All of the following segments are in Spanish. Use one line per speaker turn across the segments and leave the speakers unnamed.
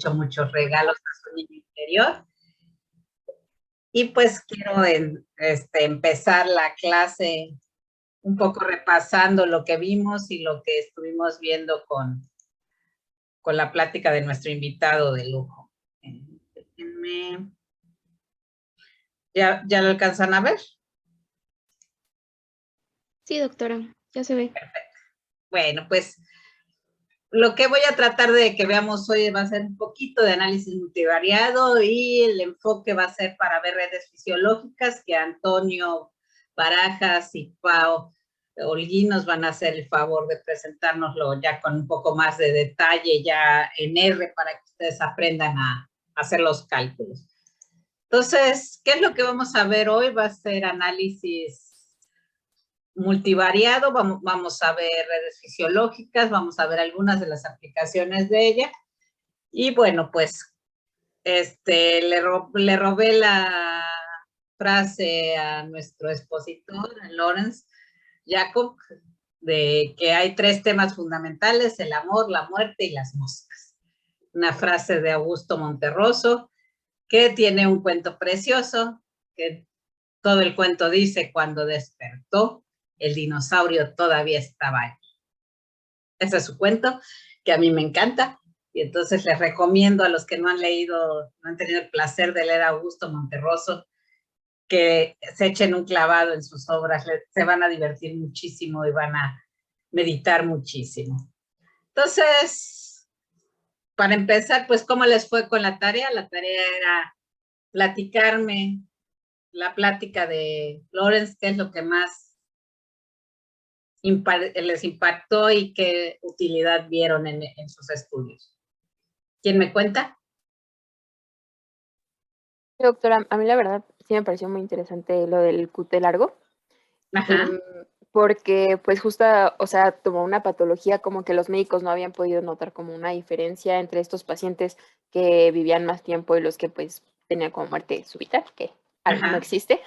hecho muchos regalos a su niño interior. Y pues quiero empezar la clase un poco repasando lo que vimos y lo que estuvimos viendo con la plática de nuestro invitado de lujo. ¿Ya lo alcanzan a ver?
Sí, doctora, ya se ve.
Perfecto. Bueno, pues lo que voy a tratar de que veamos hoy va a ser un poquito de análisis multivariado y el enfoque va a ser para ver redes fisiológicas que Antonio Barajas y Pau Holguín nos van a hacer el favor de presentárnoslo ya con un poco más de detalle ya en R para que ustedes aprendan a hacer los cálculos. Entonces, ¿qué es lo que vamos a ver hoy? Va a ser análisis multivariado, vamos a ver redes fisiológicas, vamos a ver algunas de las aplicaciones de ella. Y bueno, pues le robé la frase a nuestro expositor, a Lawrence Jacob, de que hay 3 temas fundamentales: el amor, la muerte y las moscas. Una frase de Augusto Monterroso, que tiene un cuento precioso, que todo el cuento dice: cuando despertó, el dinosaurio todavía estaba ahí. Ese es su cuento, que a mí me encanta, y entonces les recomiendo a los que no han leído, no han tenido el placer de leer a Augusto Monterroso, que se echen un clavado en sus obras, se van a divertir muchísimo y van a meditar muchísimo. Entonces, para empezar, pues, ¿cómo les fue con la tarea? La tarea era platicarme la plática de Lawrence, qué es lo que más les impactó y qué utilidad vieron en sus estudios. ¿Quién me cuenta?
Doctora, a mí la verdad sí me pareció muy interesante lo del QT largo.
Ajá.
Porque pues justo, o sea, tomó una patología como que los médicos no habían podido notar como una diferencia entre estos pacientes que vivían más tiempo y los que pues tenían como muerte súbita, que no existe.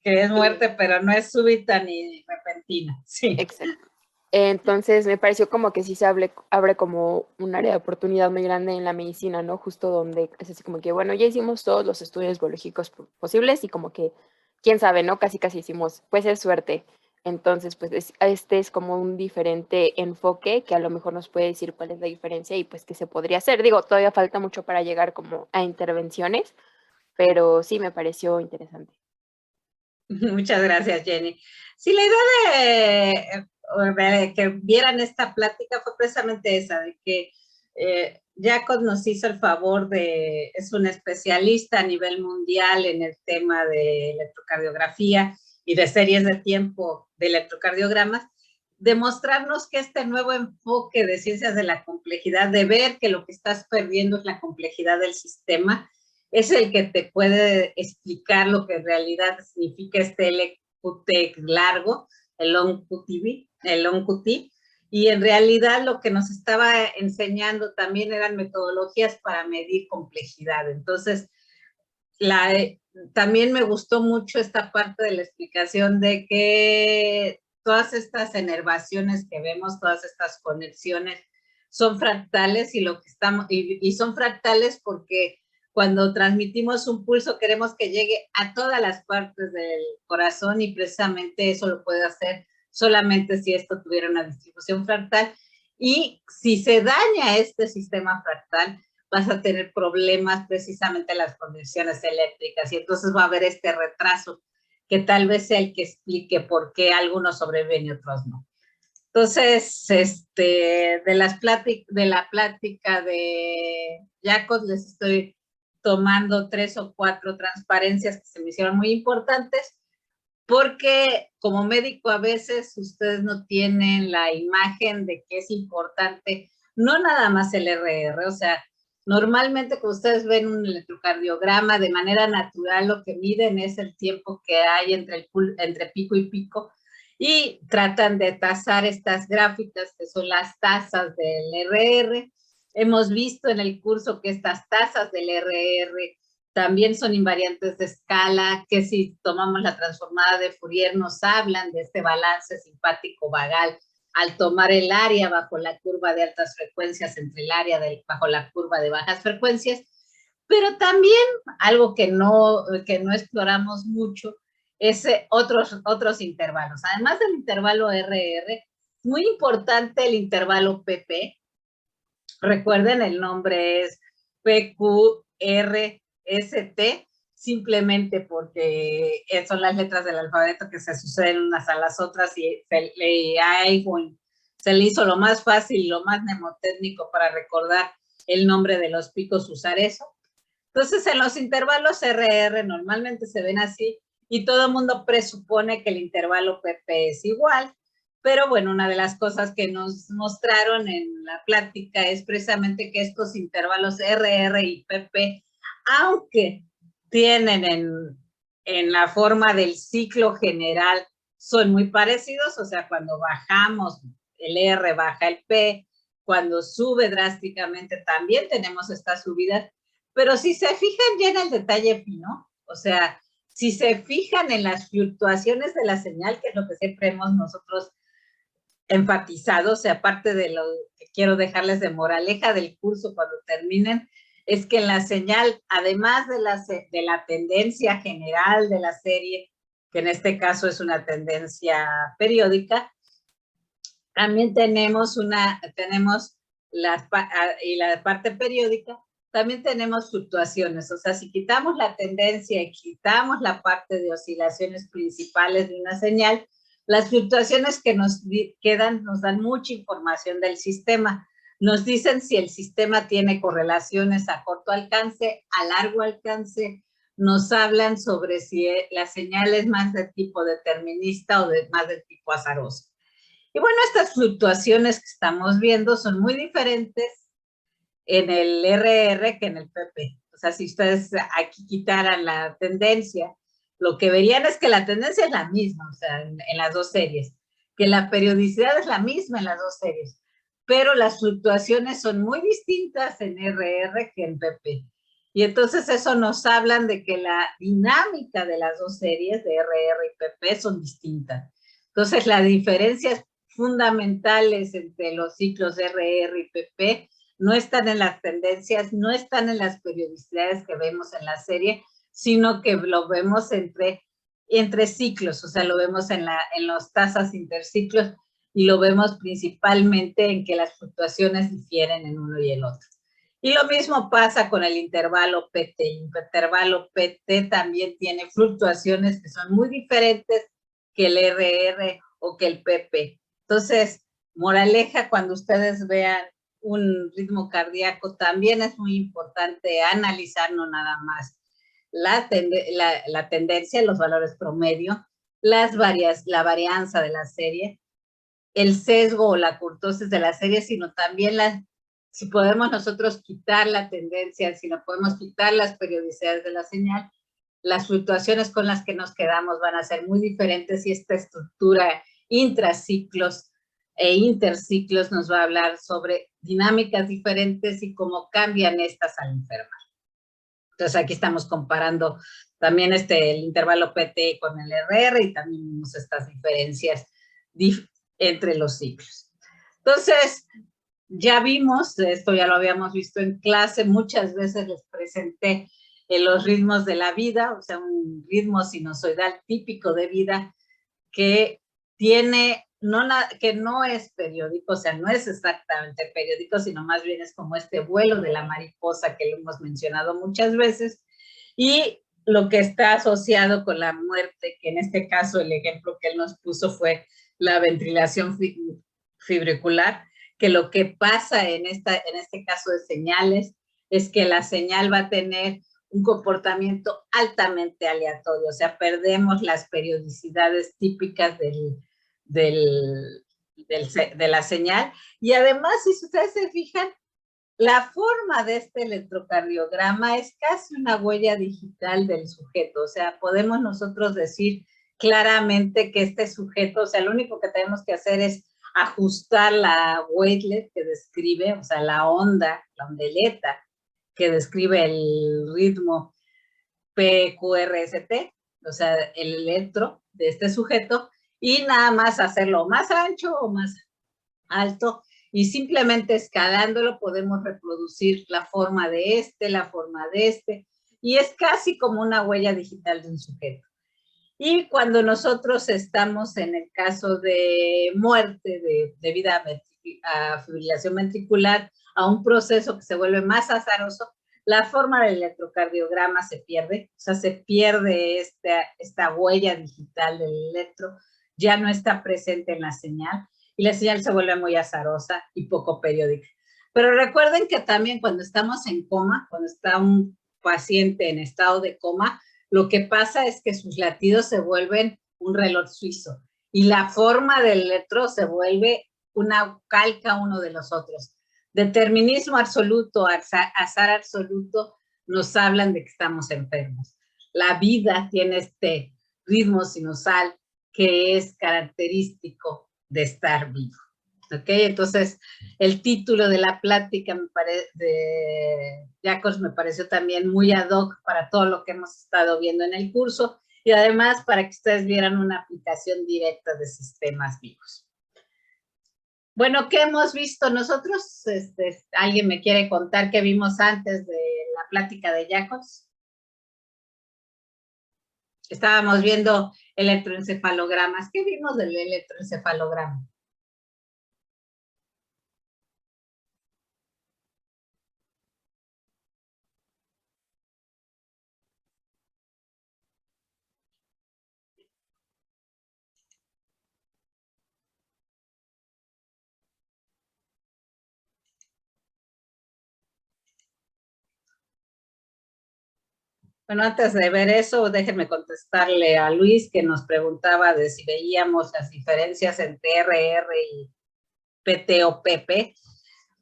Que es muerte, pero no es súbita ni repentina. Sí.
Exacto. Entonces me pareció como que sí se abre como un área de oportunidad muy grande en la medicina, ¿no? Justo donde es así como que, bueno, ya hicimos todos los estudios biológicos posibles y como que, quién sabe, ¿no? Casi hicimos, puede ser suerte. Entonces, pues este es como un diferente enfoque que a lo mejor nos puede decir cuál es la diferencia y pues qué se podría hacer. Digo, todavía falta mucho para llegar como a intervenciones, pero sí me pareció interesante.
Muchas gracias, Jenny. Sí, la idea de que vieran esta plática fue precisamente esa, de que Jacob nos hizo el favor es un especialista a nivel mundial en el tema de electrocardiografía y de series de tiempo de electrocardiogramas, demostrarnos que este nuevo enfoque de ciencias de la complejidad, de ver que lo que estás perdiendo es la complejidad del sistema, es el que te puede explicar lo que en realidad significa este LQT largo, el long QT, y en realidad lo que nos estaba enseñando también eran metodologías para medir complejidad. Entonces, también me gustó mucho esta parte de la explicación de que todas estas enervaciones que vemos, todas estas conexiones, son fractales y son fractales porque cuando transmitimos un pulso queremos que llegue a todas las partes del corazón y precisamente eso lo puede hacer solamente si esto tuviera una distribución fractal. Y si se daña este sistema fractal, vas a tener problemas precisamente en las conexiones eléctricas y entonces va a haber este retraso que tal vez sea el que explique por qué algunos sobreviven y otros no. Entonces, de la plática de Jacobs les estoy tomando 3 o 4 transparencias que se me hicieron muy importantes, porque como médico a veces ustedes no tienen la imagen de que es importante, no nada más el RR, o sea, normalmente cuando ustedes ven un electrocardiograma de manera natural, lo que miden es el tiempo que hay entre pico y pico, y tratan de tasar estas gráficas que son las tasas del RR. Hemos visto en el curso que estas tasas del RR también son invariantes de escala, que si tomamos la transformada de Fourier nos hablan de este balance simpático vagal al tomar el área bajo la curva de altas frecuencias entre el área bajo la curva de bajas frecuencias, pero también algo que no exploramos mucho es otros intervalos. Además del intervalo RR, muy importante el intervalo PP. Recuerden, el nombre es PQRST, simplemente porque son las letras del alfabeto que se suceden unas a las otras y se le hizo lo más fácil, lo más mnemotécnico para recordar el nombre de los picos, usar eso. Entonces, en los intervalos RR normalmente se ven así y todo el mundo presupone que el intervalo PP es igual, pero bueno, una de las cosas que nos mostraron en la plática es precisamente que estos intervalos RR y PP, aunque tienen en la forma del ciclo general, son muy parecidos, o sea, cuando bajamos el R baja el P, cuando sube drásticamente también tenemos estas subidas, pero si se fijan ya en el detalle fino, o sea, si se fijan en las fluctuaciones de la señal, que es lo que siempre hemos nosotros enfatizado, o sea, aparte de lo que quiero dejarles de moraleja del curso cuando terminen, es que en la señal, además de la tendencia general de la serie, que en este caso es una tendencia periódica, también tenemos la parte periódica, también tenemos fluctuaciones, o sea, si quitamos la tendencia y quitamos la parte de oscilaciones principales de una señal, las fluctuaciones que nos quedan nos dan mucha información del sistema. Nos dicen si el sistema tiene correlaciones a corto alcance, a largo alcance, nos hablan sobre si la señal es más de tipo determinista o más de tipo azaroso. Y bueno, estas fluctuaciones que estamos viendo son muy diferentes en el RR que en el PP. O sea, si ustedes aquí quitaran la tendencia, lo que verían es que la tendencia es la misma, o sea, en las dos series, que la periodicidad es la misma en las dos series, pero las fluctuaciones son muy distintas en RR que en PP. Y entonces eso nos hablan de que la dinámica de las dos series, de RR y PP, son distintas. Entonces, las diferencias fundamentales entre los ciclos RR y PP no están en las tendencias, no están en las periodicidades que vemos en la serie, sino que lo vemos entre ciclos, o sea, lo vemos en las tasas interciclos y lo vemos principalmente en que las fluctuaciones difieren en uno y el otro. Y lo mismo pasa con el intervalo PT. El intervalo PT también tiene fluctuaciones que son muy diferentes que el RR o que el PP. Entonces, moraleja, cuando ustedes vean un ritmo cardíaco, también es muy importante analizar no nada más la tendencia, los valores promedio, la varianza de la serie, el sesgo o la curtosis de la serie, sino también si podemos nosotros quitar la tendencia, si no podemos quitar las periodicidades de la señal, las fluctuaciones con las que nos quedamos van a ser muy diferentes y esta estructura intraciclos e interciclos nos va a hablar sobre dinámicas diferentes y cómo cambian estas al enfermar. Entonces aquí estamos comparando también el intervalo PT con el RR y también vemos estas diferencias entre los ciclos. Entonces, ya vimos, esto ya lo habíamos visto en clase, muchas veces les presenté los ritmos de la vida, o sea, un ritmo sinusoidal típico de vida que que no es periódico, o sea, no es exactamente periódico, sino más bien es como este vuelo de la mariposa que lo hemos mencionado muchas veces, y lo que está asociado con la muerte, que en este caso el ejemplo que él nos puso fue la ventrilación fibricular, que lo que pasa en este caso de señales es que la señal va a tener un comportamiento altamente aleatorio, o sea, perdemos las periodicidades típicas de la señal, y además, si ustedes se fijan, la forma de este electrocardiograma es casi una huella digital del sujeto, o sea, podemos nosotros decir claramente que este sujeto, o sea, lo único que tenemos que hacer es ajustar la wavelet que describe, o sea, la ondeleta que describe el ritmo PQRST, o sea, el electro de este sujeto, y nada más hacerlo más ancho o más alto, y simplemente escalándolo podemos reproducir la forma de la forma de y es casi como una huella digital de un sujeto. Y cuando nosotros estamos en el caso de muerte debido a fibrilación ventricular, a un proceso que se vuelve más azaroso, la forma del electrocardiograma se pierde, o sea, se pierde esta huella digital del electro, ya no está presente en la señal, y la señal se vuelve muy azarosa y poco periódica. Pero recuerden que también cuando estamos en coma, cuando está un paciente en estado de coma, lo que pasa es que sus latidos se vuelven un reloj suizo y la forma del electro se vuelve una calca uno de los otros. Determinismo absoluto, azar absoluto, nos hablan de que estamos enfermos. La vida tiene este ritmo sinusal que es característico de estar vivo. ¿Ok? Entonces, el título de la plática de Jacobs me pareció también muy ad hoc para todo lo que hemos estado viendo en el curso y además para que ustedes vieran una aplicación directa de sistemas vivos. Bueno, ¿qué hemos visto nosotros? ¿Alguien me quiere contar qué vimos antes de la plática de Jacobs? Estábamos viendo electroencefalogramas. ¿Qué vimos del electroencefalograma? Bueno, antes de ver eso, déjenme contestarle a Luis, que nos preguntaba de si veíamos las diferencias entre RR y PT o PP.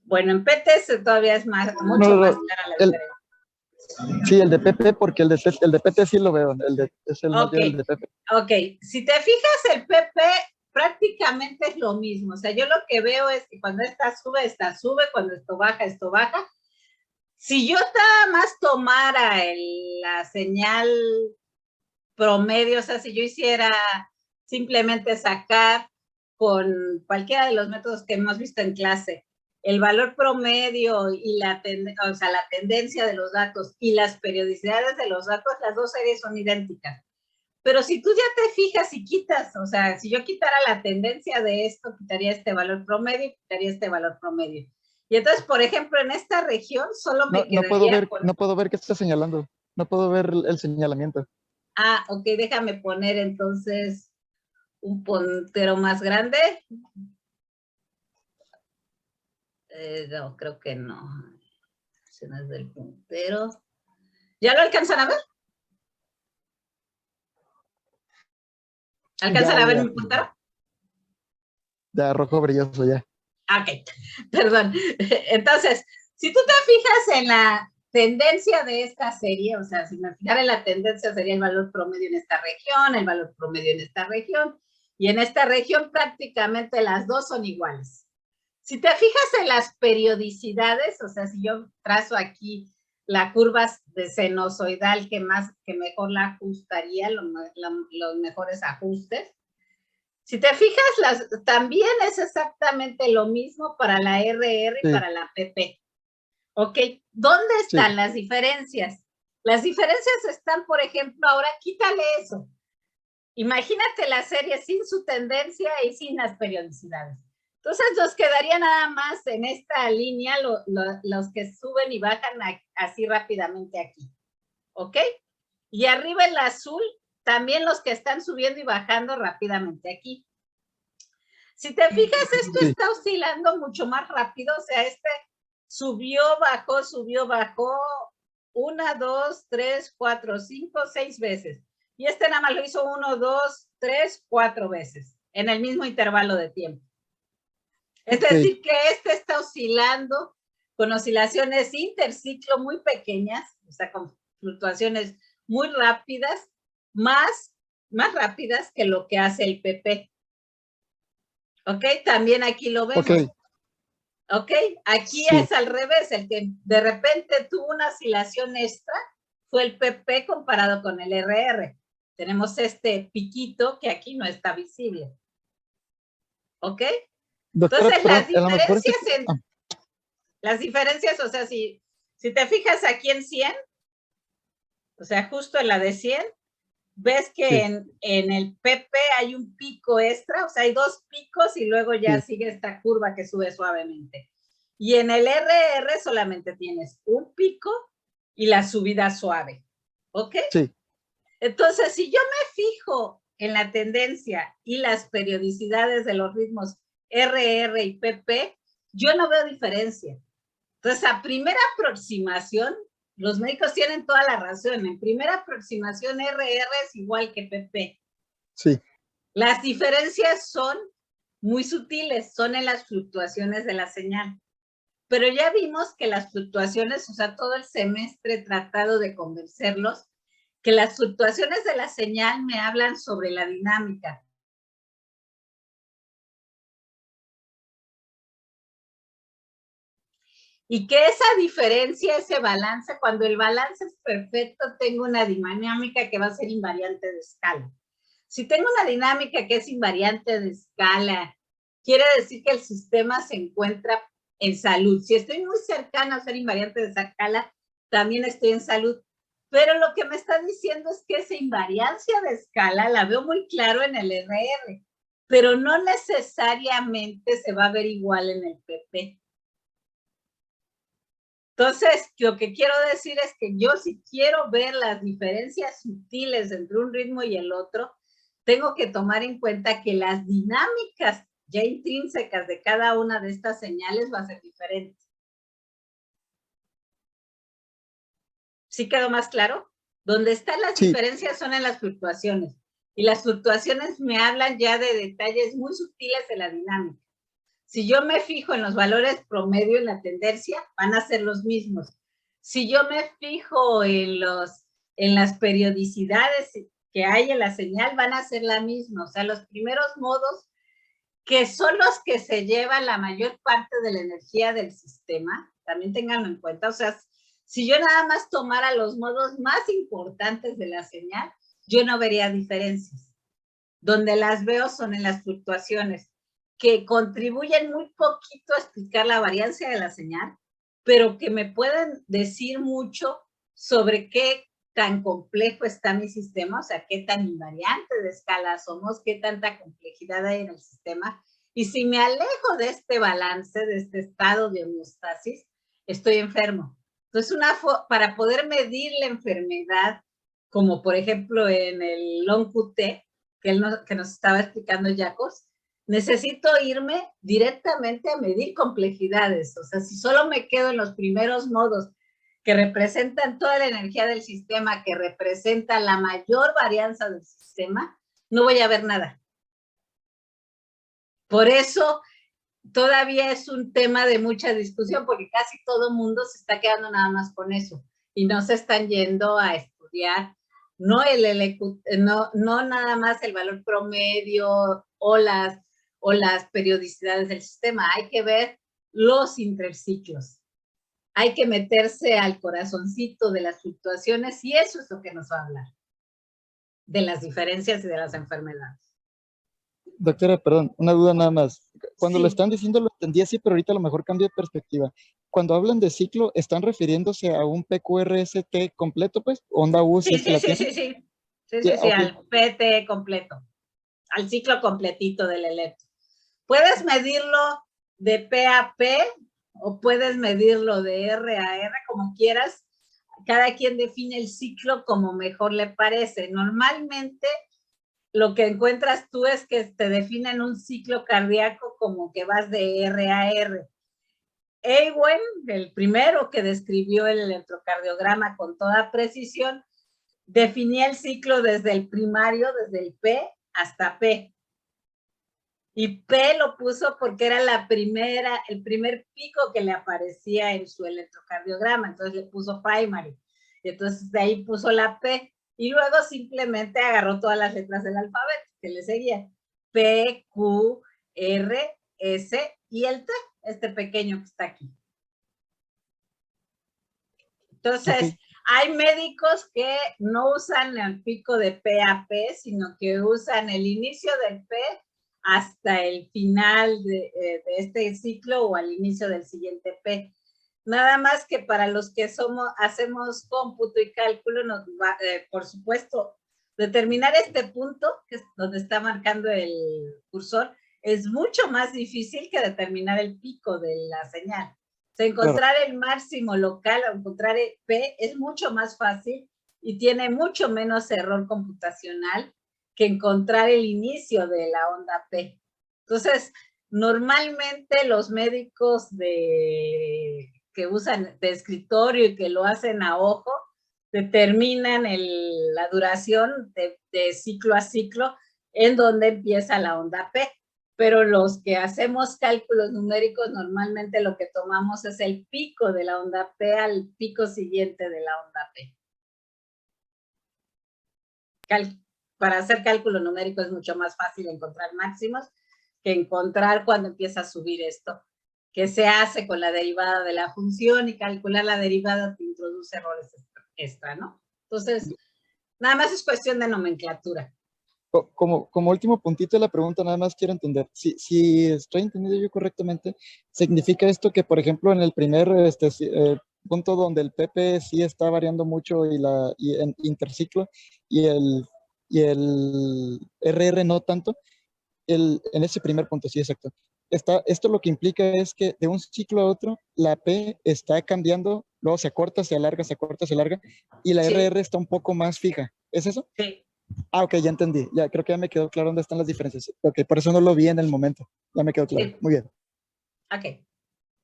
Bueno, en PT todavía es mucho más clara la diferencia.
Sí, el de PP, porque el de PT sí lo veo, es el más bien el de PP.
Ok, si te fijas, el PP prácticamente es lo mismo. O sea, yo lo que veo es que cuando esta sube, cuando esto baja. Si yo nada más tomara la señal promedio, o sea, si yo hiciera simplemente sacar con cualquiera de los métodos que hemos visto en clase, el valor promedio y la tendencia de los datos y las periodicidades de los datos, las dos series son idénticas. Pero si tú ya te fijas y quitas, o sea, si yo quitara la tendencia de esto, quitaría este valor promedio y quitaría este valor promedio. Y entonces, por ejemplo, en esta región solo me quedaría...
No puedo ver qué está señalando. No puedo ver el señalamiento.
Ah, ok, déjame poner entonces un puntero más grande. No, creo que no. Opciones del puntero. ¿Ya lo alcanzan a ver? ¿Alcanzan a ver mi puntero?
Ya, rojo brilloso, ya.
Ok, perdón. Entonces, si tú te fijas en la tendencia de esta serie, o sea, si me fijara en la tendencia sería el valor promedio en esta región, el valor promedio en esta región, y en esta región prácticamente las dos son iguales. Si te fijas en las periodicidades, o sea, si yo trazo aquí la curva de sinusoidal que mejor la ajustaría, los mejores ajustes. Si te fijas, también es exactamente lo mismo para la RR y para la PP. ¿Ok? ¿Dónde están las diferencias? Las diferencias están, por ejemplo, ahora quítale eso. Imagínate la serie sin su tendencia y sin las periodicidades. Entonces nos quedaría nada más en esta línea los que suben y bajan así rápidamente aquí. ¿Ok? Y arriba el azul, también los que están subiendo y bajando rápidamente aquí. Si te fijas, esto está oscilando mucho más rápido, o sea, subió, bajó, 1, 2, 3, 4, 5, 6 veces. Y nada más lo hizo 1, 2, 3, 4 veces, en el mismo intervalo de tiempo. Es decir, que está oscilando con oscilaciones interciclo muy pequeñas, o sea, con fluctuaciones muy rápidas, más rápidas que lo que hace el PP. ¿Ok? También aquí lo vemos. ¿Ok? Aquí es al revés, el que de repente tuvo una oscilación extra fue el PP comparado con el RR. Tenemos este piquito que aquí no está visible. ¿Ok?
Doctora,
Entonces,
perdón, a lo mejor
las diferencias, o sea, si te fijas aquí en 100, o sea, justo en la de 100, ves que
sí,
en el PP hay un pico extra, o sea, hay dos picos y luego ya
sí,
sigue esta curva que sube suavemente. Y en el RR solamente tienes un pico y la subida suave, ¿ok?
sí,
Entonces, si yo me fijo en la tendencia y las periodicidades de los ritmos RR y PP, yo no veo diferencia. Entonces, a primera aproximación, los médicos tienen toda la razón. En primera aproximación, RR es igual que PP.
sí.
Las diferencias son muy sutiles, son en las fluctuaciones de la señal. Pero ya vimos que las fluctuaciones, o sea, todo el semestre he tratado de convencerlos que las fluctuaciones de la señal me hablan sobre la dinámica. Y que esa diferencia, ese balance, cuando el balance es perfecto, tengo una dinámica que va a ser invariante de escala. Si tengo una dinámica que es invariante de escala, quiere decir que el sistema se encuentra en salud. Si estoy muy cercana a ser invariante de escala, también estoy en salud. Pero lo que me está diciendo es que esa invariancia de escala la veo muy claro en el RR, pero no necesariamente se va a ver igual en el PP. Entonces, lo que quiero decir es que yo si quiero ver las diferencias sutiles entre un ritmo y el otro, tengo que tomar en cuenta que las dinámicas ya intrínsecas de cada una de estas señales va a ser diferente. ¿Sí quedó más claro? Donde están las
Sí,
diferencias son en las fluctuaciones. Y las fluctuaciones me hablan ya de detalles muy sutiles de la dinámica. Si yo me fijo en los valores promedio en la tendencia, van a ser los mismos. Si yo me fijo en las periodicidades que hay en la señal, van a ser la misma. O sea, los primeros modos, que son los que se llevan la mayor parte de la energía del sistema, también ténganlo en cuenta. O sea, si yo nada más tomara los modos más importantes de la señal, yo no vería diferencias. Donde las veo son en las fluctuaciones, que contribuyen muy poquito a explicar la variancia de la señal, pero que me pueden decir mucho sobre qué tan complejo está mi sistema, o sea, qué tan invariante de escala somos, qué tanta complejidad hay en el sistema. Y si me alejo de este balance, de este estado de homeostasis, estoy enfermo. Entonces, para poder medir la enfermedad, como por ejemplo en el long QT, que nos estaba explicando Jacos, necesito irme directamente a medir complejidades. O sea, si solo me quedo en los primeros modos que representan toda la energía del sistema, que representan la mayor varianza del sistema, no voy a ver nada. Por eso todavía es un tema de mucha discusión, porque casi todo el mundo se está quedando nada más con eso y no se están yendo a estudiar no el LQ, no nada más el valor promedio o las periodicidades del sistema, hay que ver los interciclos. Hay que meterse al corazoncito de las fluctuaciones y eso es lo que nos va a hablar de las diferencias y de las enfermedades.
doctora, perdón, una duda nada más. Cuando
Sí.
lo están diciendo lo entendí así, pero ahorita a lo mejor cambio de perspectiva. Cuando hablan de ciclo, ¿están refiriéndose a un PQRST completo, pues? ¿Onda U si
Sí,
es que
sí,
la
sí,
tiene?
sí, sí. Sí,
Sí,
sí, sí,
ok,
al PT completo, al ciclo completito del electro. Puedes medirlo de P a P o puedes medirlo de R a R, como quieras. Cada quien define el ciclo como mejor le parece. Normalmente lo que encuentras tú es que te definen un ciclo cardíaco como que vas de R a R. Ewen, el primero que describió el electrocardiograma con toda precisión, definía el ciclo desde el primario, desde el P hasta P. Y P lo puso porque era el primer pico que le aparecía en su electrocardiograma, entonces le puso primary. Y entonces de ahí puso la P y luego simplemente agarró todas las letras del alfabeto que le seguían. P, Q, R, S y el T, este pequeño que está aquí.
ok.
Entonces, hay médicos que no usan el pico de P a P, sino que usan el inicio del P hasta el final de este ciclo o al inicio del siguiente P. Nada más que para los que hacemos cómputo y cálculo, nos va, por supuesto, determinar este punto, que es donde está marcando el cursor, es mucho más difícil que determinar el pico de la señal. O sea, encontrar el máximo local o encontrar el P es mucho más fácil y tiene mucho menos error computacional que encontrar el inicio de la onda P. Entonces, normalmente los médicos que usan de escritorio y que lo hacen a ojo, determinan la duración de ciclo a ciclo en donde empieza la onda P. Pero los que hacemos cálculos numéricos, normalmente lo que tomamos es el pico de la onda P al pico siguiente de la onda P. Para hacer cálculo numérico es mucho más fácil encontrar máximos que encontrar cuando empieza a subir esto, que se hace con la derivada de la función, y calcular la derivada te introduce errores extra, ¿no? Entonces, nada más es cuestión de nomenclatura.
Como último puntito de la pregunta, nada más quiero entender, si estoy entendiendo yo correctamente, ¿significa esto que, por ejemplo, en el primer punto donde el PP sí está variando mucho y en interciclo y el RR no tanto, en ese primer punto, sí, exacto. Esto lo que implica es que de un ciclo a otro, la P está cambiando, luego se acorta, se alarga, se acorta, se alarga, y la RR está un poco más fija. ¿Es eso?
Sí.
Ah, ok, ya entendí. Ya creo que ya me quedó claro dónde están las diferencias. Ok, por eso no lo vi en el momento. Ya me quedó claro.
Sí.
Muy bien.
Ok.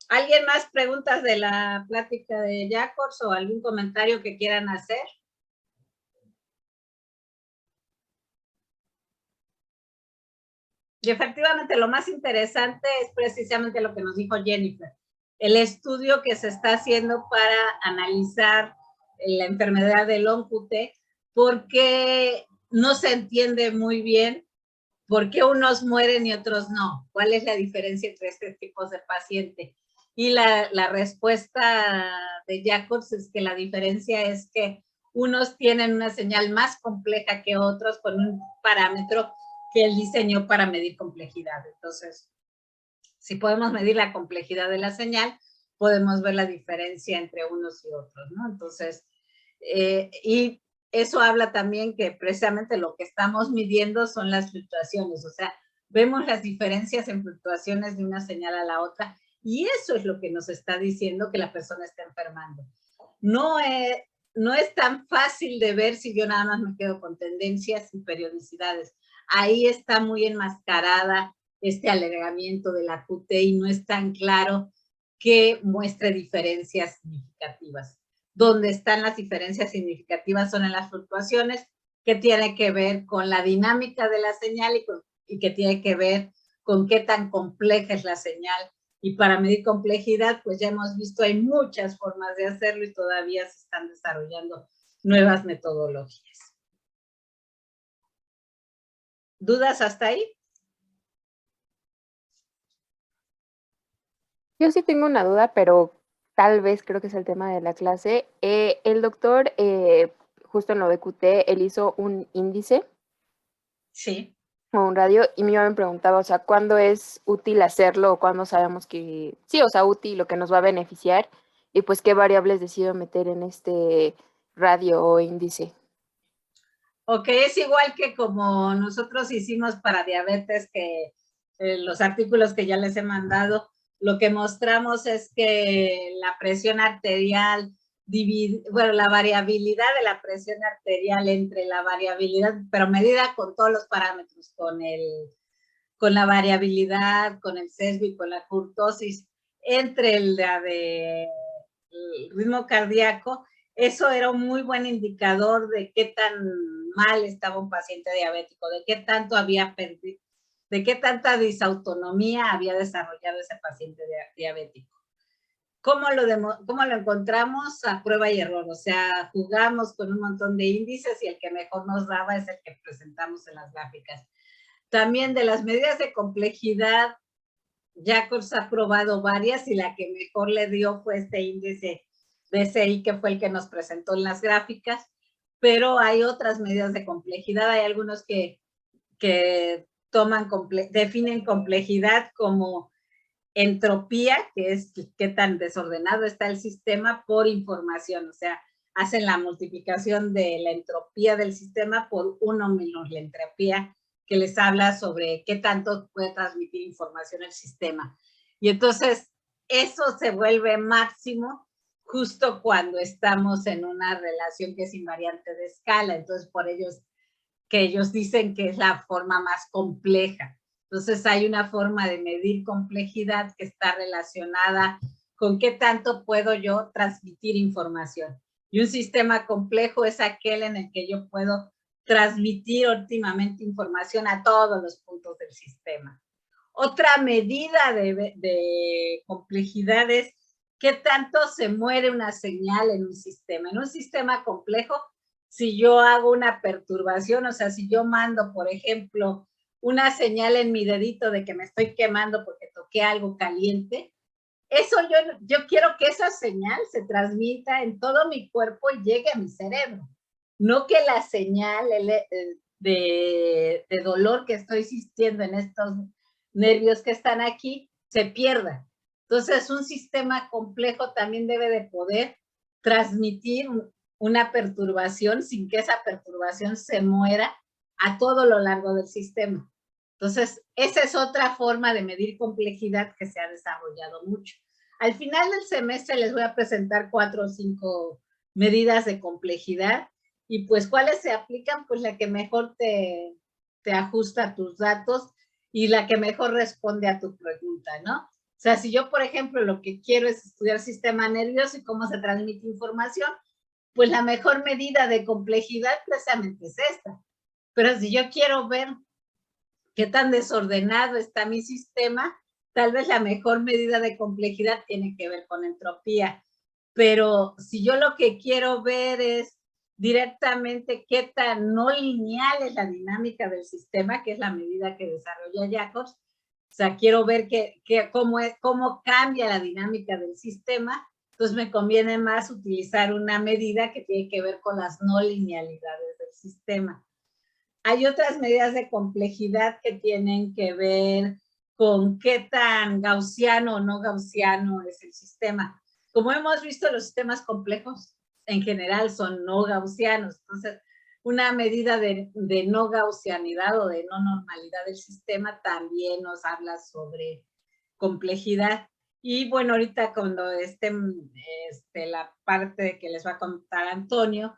¿Alguien más preguntas de la plática de Jacobs o algún comentario que quieran hacer? Y efectivamente lo más interesante es precisamente lo que nos dijo Jennifer, el estudio que se está haciendo para analizar la enfermedad del ONQT, porque no se entiende muy bien por qué unos mueren y otros no. ¿Cuál es la diferencia entre estos tipos de paciente? Y la respuesta de Jacobs es que la diferencia es que unos tienen una señal más compleja que otros con un parámetro que él diseñó para medir complejidad. Entonces, si podemos medir la complejidad de la señal, podemos ver la diferencia entre unos y otros, ¿no? Entonces, y eso habla también que precisamente lo que estamos midiendo son las fluctuaciones, o sea, vemos las diferencias en fluctuaciones de una señal a la otra, y eso es lo que nos está diciendo que la persona está enfermando. No es tan fácil de ver si yo nada más me quedo con tendencias y periodicidades. Ahí está muy enmascarada este alargamiento de la QT y no es tan claro que muestre diferencias significativas. Donde están las diferencias significativas son en las fluctuaciones, que tiene que ver con la dinámica de la señal y que tiene que ver con qué tan compleja es la señal. Y para medir complejidad, pues ya hemos visto, hay muchas formas de hacerlo y todavía se están desarrollando nuevas metodologías. ¿Dudas hasta ahí?
Yo sí tengo una duda, pero tal vez creo que es el tema de la clase. El doctor, justo en lo de QT, él hizo un índice.
Sí.
O un radio, y mi mamá me preguntaba, o sea, ¿cuándo es útil hacerlo o cuándo sabemos que sí, o sea, útil, lo que nos va a beneficiar? Y pues, ¿qué variables decido meter en este radio o índice?
Ok, es igual que como nosotros hicimos para diabetes, que los artículos que ya les he mandado, lo que mostramos es que la presión arterial, bueno, la variabilidad de la presión arterial entre la variabilidad, pero medida con todos los parámetros, con la variabilidad, con el sesgo y con la kurtosis, entre el ritmo cardíaco, eso era un muy buen indicador de qué tan mal estaba un paciente diabético, de qué tanto había perdido, de qué tanta disautonomía había desarrollado ese paciente diabético. ¿Cómo lo encontramos? A prueba y error, o sea, jugamos con un montón de índices y el que mejor nos daba es el que presentamos en las gráficas. También de las medidas de complejidad, Jacobs ha probado varias y la que mejor le dio fue este índice DCI, que fue el que nos presentó en las gráficas, pero hay otras medidas de complejidad, hay algunos que definen complejidad como entropía, que es qué tan desordenado está el sistema, por información, o sea, hacen la multiplicación de la entropía del sistema por 1 menos la entropía, que les habla sobre qué tanto puede transmitir información el sistema. Y entonces eso se vuelve máximo justo cuando estamos en una relación que es invariante de escala. Entonces, por ellos, que ellos dicen que es la forma más compleja. Entonces, hay una forma de medir complejidad que está relacionada con qué tanto puedo yo transmitir información. Y un sistema complejo es aquel en el que yo puedo transmitir óptimamente información a todos los puntos del sistema. Otra medida de complejidad es qué tanto se muere una señal en un sistema. En un sistema complejo, si yo hago una perturbación, o sea, si yo mando, por ejemplo, una señal en mi dedito de que me estoy quemando porque toqué algo caliente, eso yo quiero que esa señal se transmita en todo mi cuerpo y llegue a mi cerebro. No que la señal de dolor que estoy sintiendo en estos nervios que están aquí se pierda. Entonces, un sistema complejo también debe de poder transmitir una perturbación sin que esa perturbación se muera a todo lo largo del sistema. Entonces, esa es otra forma de medir complejidad que se ha desarrollado mucho. Al final del semestre les voy a presentar 4 o 5 medidas de complejidad y pues cuáles se aplican, pues la que mejor te ajusta a tus datos y la que mejor responde a tu pregunta, ¿no? O sea, si yo, por ejemplo, lo que quiero es estudiar sistema nervioso y cómo se transmite información, pues la mejor medida de complejidad precisamente es esta. Pero si yo quiero ver qué tan desordenado está mi sistema, tal vez la mejor medida de complejidad tiene que ver con entropía. Pero si yo lo que quiero ver es directamente qué tan no lineal es la dinámica del sistema, que es la medida que desarrolla Jacobs, o sea, quiero ver cómo cambia la dinámica del sistema, entonces me conviene más utilizar una medida que tiene que ver con las no linealidades del sistema. Hay otras medidas de complejidad que tienen que ver con qué tan gaussiano o no gaussiano es el sistema. Como hemos visto, los sistemas complejos en general son no gaussianos. Entonces, una medida de no gaussianidad o de no normalidad del sistema también nos habla sobre complejidad. Y bueno, ahorita cuando esté la parte que les va a contar Antonio,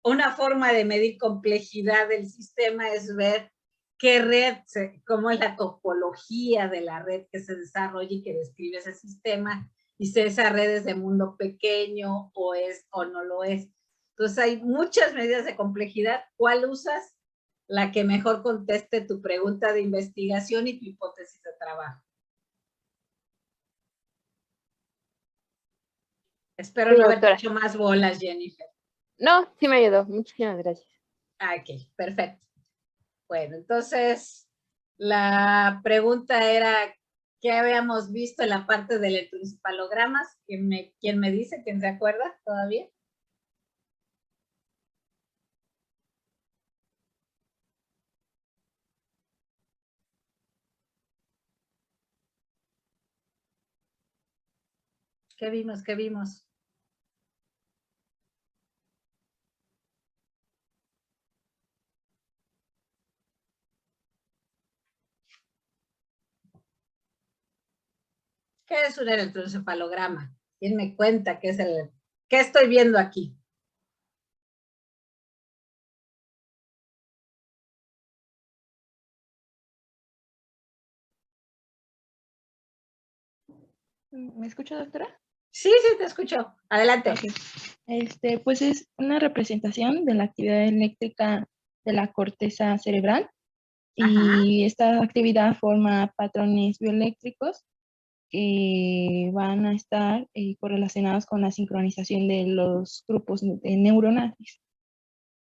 una forma de medir complejidad del sistema es ver qué red, cómo es la topología de la red que se desarrolla y que describe ese sistema, y si esa red es de mundo pequeño o no lo es. Entonces hay muchas medidas de complejidad. ¿Cuál usas? La que mejor conteste tu pregunta de investigación y tu hipótesis de trabajo. Espero no haber hecho más bolas, Jennifer.
No, sí me ayudó. Muchísimas gracias.
Ok, perfecto. Bueno, entonces la pregunta era, ¿qué habíamos visto en la parte de electroencefalogramas? ¿Quién me dice? ¿Quién se acuerda todavía? ¿Qué vimos? ¿Qué vimos? ¿Qué es un electroencefalograma? ¿Quién me cuenta qué es qué estoy viendo aquí?
¿Me escucha, doctora?
Sí, sí, te escucho. Adelante.
Okay. Pues es una representación de la actividad eléctrica de la corteza cerebral.
Ajá.
Y esta actividad forma patrones bioeléctricos que van a estar correlacionados con la sincronización de los grupos neuronales.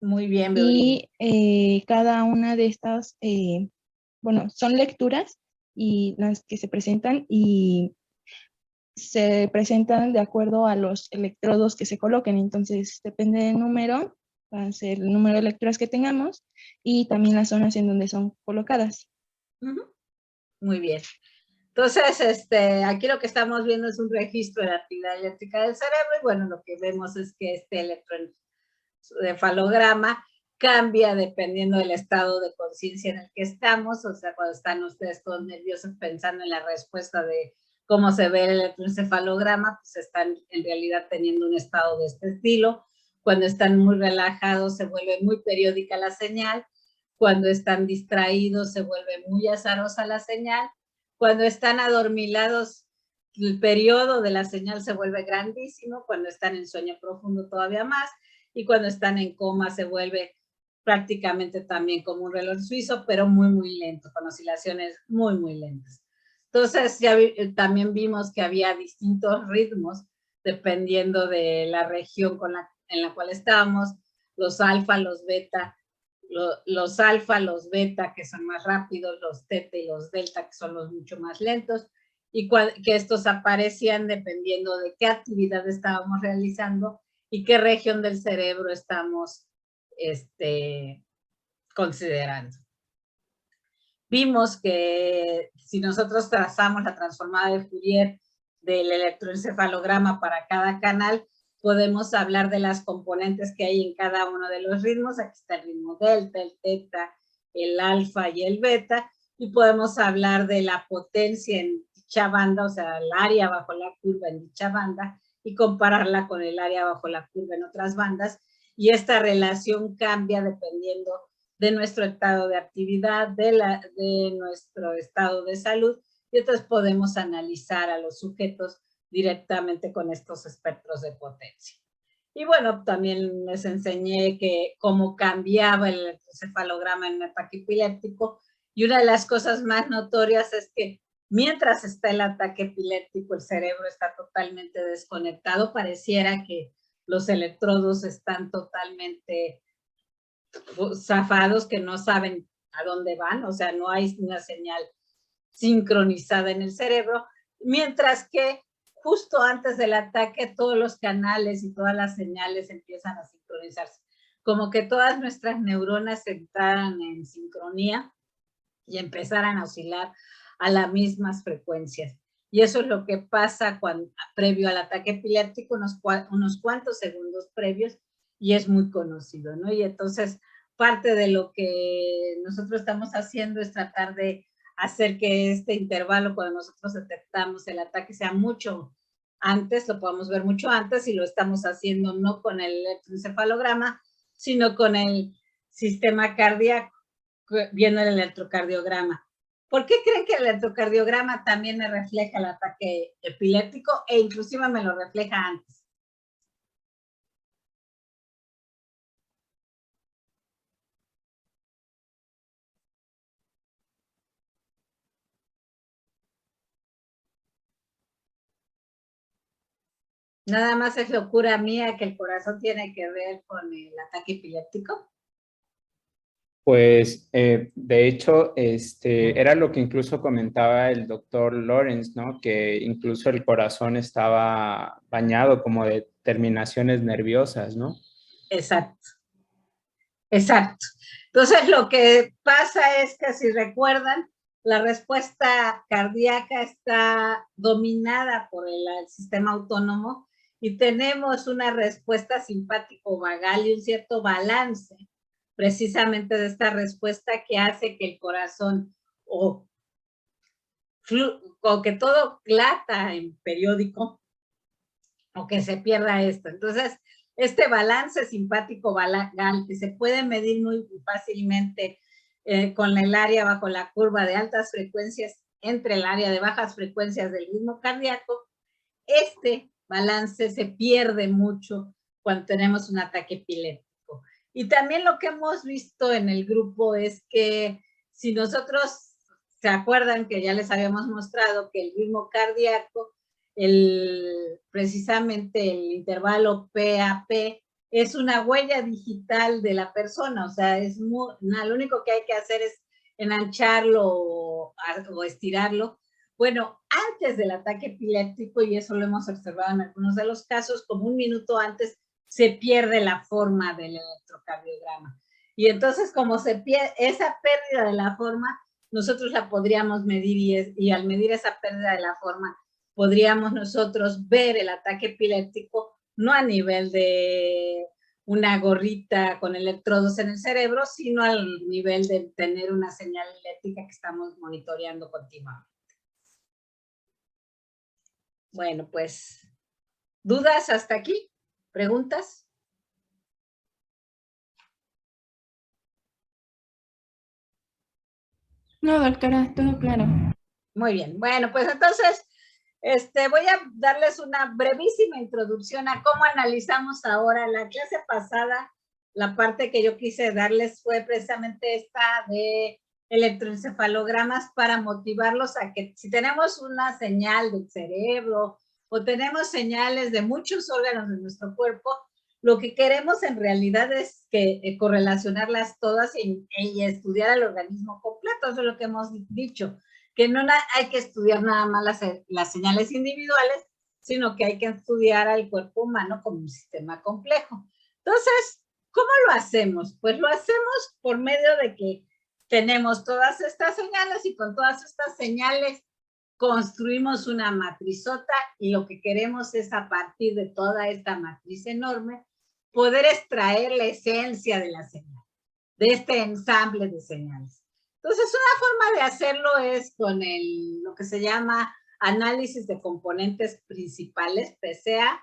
Muy bien,
Beolín. Y cada una de estas, bueno, son lecturas y las que se presentan y se presentan de acuerdo a los electrodos que se coloquen. Entonces, depende del número, va a ser el número de lecturas que tengamos y también las zonas en donde son colocadas.
Muy bien. Entonces, aquí lo que estamos viendo es un registro de la actividad eléctrica del cerebro y bueno, lo que vemos es que este electroencefalograma cambia dependiendo del estado de conciencia en el que estamos, o sea, cuando están ustedes todos nerviosos pensando en la respuesta de cómo se ve el electroencefalograma, pues están en realidad teniendo un estado de este estilo. Cuando están muy relajados se vuelve muy periódica la señal, cuando están distraídos se vuelve muy azarosa la señal, cuando están adormilados el periodo de la señal se vuelve grandísimo, cuando están en sueño profundo todavía más, y cuando están en coma se vuelve prácticamente también como un reloj suizo, pero muy, muy lento, con oscilaciones muy, muy lentas. Entonces, ya también vimos que había distintos ritmos dependiendo de la región en la cual estábamos, los alfa, los beta, los alfa, los beta, que son más rápidos, los teta y los delta, que son los mucho más lentos, y que estos aparecían dependiendo de qué actividad estábamos realizando y qué región del cerebro estamos considerando. Vimos que si nosotros trazamos la transformada de Fourier del electroencefalograma para cada canal, podemos hablar de las componentes que hay en cada uno de los ritmos. Aquí está el ritmo delta, el teta, el alfa y el beta, y podemos hablar de la potencia en dicha banda, o sea, el área bajo la curva en dicha banda, y compararla con el área bajo la curva en otras bandas, y esta relación cambia dependiendo de nuestro estado de actividad, de nuestro estado de salud, y entonces podemos analizar a los sujetos directamente con estos espectros de potencia. Y bueno, también les enseñé cómo cambiaba el electroencefalograma en un ataque epiléptico, y una de las cosas más notorias es que mientras está el ataque epiléptico, el cerebro está totalmente desconectado, pareciera que los electrodos están totalmente zafados, que no saben a dónde van, o sea, no hay una señal sincronizada en el cerebro, mientras que justo antes del ataque todos los canales y todas las señales empiezan a sincronizarse, como que todas nuestras neuronas entraran en sincronía y empezaran a oscilar a las mismas frecuencias. Y eso es lo que pasa previo al ataque epiléptico, unos cuantos segundos previos, y es muy conocido, ¿no? Y entonces parte de lo que nosotros estamos haciendo es tratar de hacer que este intervalo, cuando nosotros detectamos el ataque, sea mucho antes, lo podamos ver mucho antes, y lo estamos haciendo no con el electroencefalograma, sino con el sistema cardíaco, viendo el electrocardiograma. ¿Por qué creen que el electrocardiograma también me refleja el ataque epiléptico e inclusive me lo refleja antes? Nada más es locura mía que el corazón tiene que ver con el ataque epiléptico.
Pues, de hecho, era lo que incluso comentaba el doctor Lawrence, ¿no? Que incluso el corazón estaba bañado como de terminaciones nerviosas, ¿no?
Exacto. Exacto. Entonces, lo que pasa es que, si recuerdan, la respuesta cardíaca está dominada por el sistema autónomo y tenemos una respuesta simpático-vagal y un cierto balance precisamente de esta respuesta que hace que el corazón o que todo lata en periódico o que se pierda esto. Entonces, este balance simpático-vagal que se puede medir muy fácilmente con el área bajo la curva de altas frecuencias entre el área de bajas frecuencias del ritmo cardíaco, este balance se pierde mucho cuando tenemos un ataque epiléptico. Y también lo que hemos visto en el grupo es que si nosotros, ¿se acuerdan que ya les habíamos mostrado que el ritmo cardíaco, precisamente el intervalo PAP, es una huella digital de la persona? O sea, lo único que hay que hacer es enancharlo o estirarlo. Bueno, antes del ataque epiléptico, y eso lo hemos observado en algunos de los casos, como un minuto antes se pierde la forma del electrocardiograma. Y entonces, como se pierde esa pérdida de la forma, nosotros la podríamos medir y al medir esa pérdida de la forma, podríamos nosotros ver el ataque epiléptico no a nivel de una gorrita con electrodos en el cerebro, sino al nivel de tener una señal eléctrica que estamos monitoreando continuamente. Bueno, pues, ¿dudas hasta aquí? ¿Preguntas?
No, doctora, todo claro.
Muy bien. Bueno, pues entonces voy a darles una brevísima introducción a cómo analizamos ahora. La clase pasada, la parte que yo quise darles fue precisamente esta de electroencefalogramas para motivarlos a que si tenemos una señal del cerebro o tenemos señales de muchos órganos de nuestro cuerpo, lo que queremos en realidad es correlacionarlas todas y estudiar el organismo completo. Eso es lo que hemos dicho, que no hay que estudiar nada más las señales individuales, sino que hay que estudiar al cuerpo humano como un sistema complejo. Entonces, ¿cómo lo hacemos? Pues lo hacemos por medio de que tenemos todas estas señales y con todas estas señales construimos una matrizota y lo que queremos es a partir de toda esta matriz enorme poder extraer la esencia de la señal, de este ensamble de señales. Entonces, una forma de hacerlo es con lo que se llama análisis de componentes principales, PCA,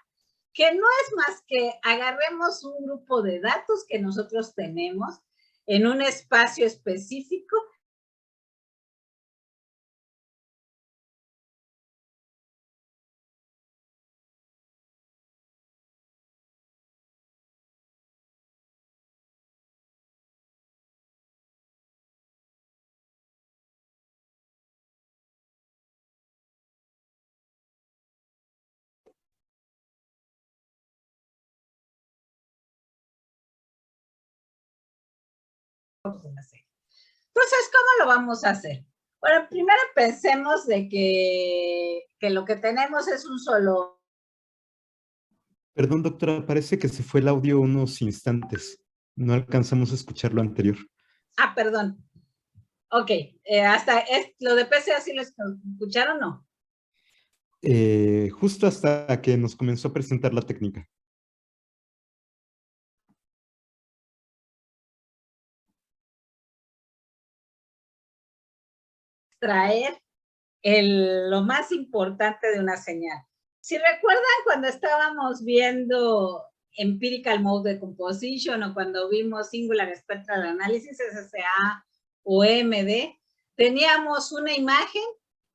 que no es más que agarremos un grupo de datos que nosotros tenemos en un espacio específico. Entonces, ¿cómo lo vamos a hacer? Bueno, primero pensemos de que lo que tenemos es un solo...
Perdón, doctora, parece que se fue el audio unos instantes. No alcanzamos a escuchar lo anterior.
Ah, perdón. Ok, lo de PCA, ¿sí lo escucharon o no?
Justo hasta que nos comenzó a presentar la técnica.
Traer lo más importante de una señal. Si recuerdan cuando estábamos viendo Empirical Mode Decomposition o cuando vimos Singular Spectral Analysis, SSA o EMD, teníamos una imagen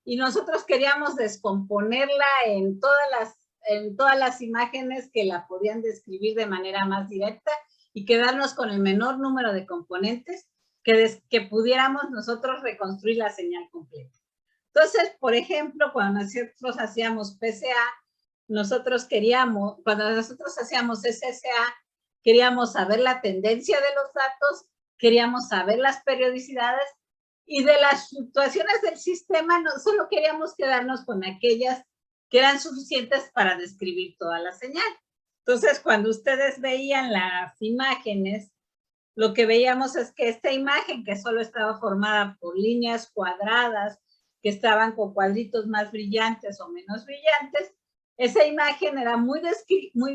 y nosotros queríamos descomponerla en todas las imágenes que la podían describir de manera más directa y quedarnos con el menor número de componentes que pudiéramos nosotros reconstruir la señal completa. Entonces, por ejemplo, cuando nosotros hacíamos PCA, cuando nosotros hacíamos SSA, queríamos saber la tendencia de los datos, queríamos saber las periodicidades y de las fluctuaciones del sistema, no solo queríamos quedarnos con aquellas que eran suficientes para describir toda la señal. Entonces, cuando ustedes veían las imágenes, lo que veíamos es que esta imagen, que solo estaba formada por líneas cuadradas, que estaban con cuadritos más brillantes o menos brillantes, esa imagen era muy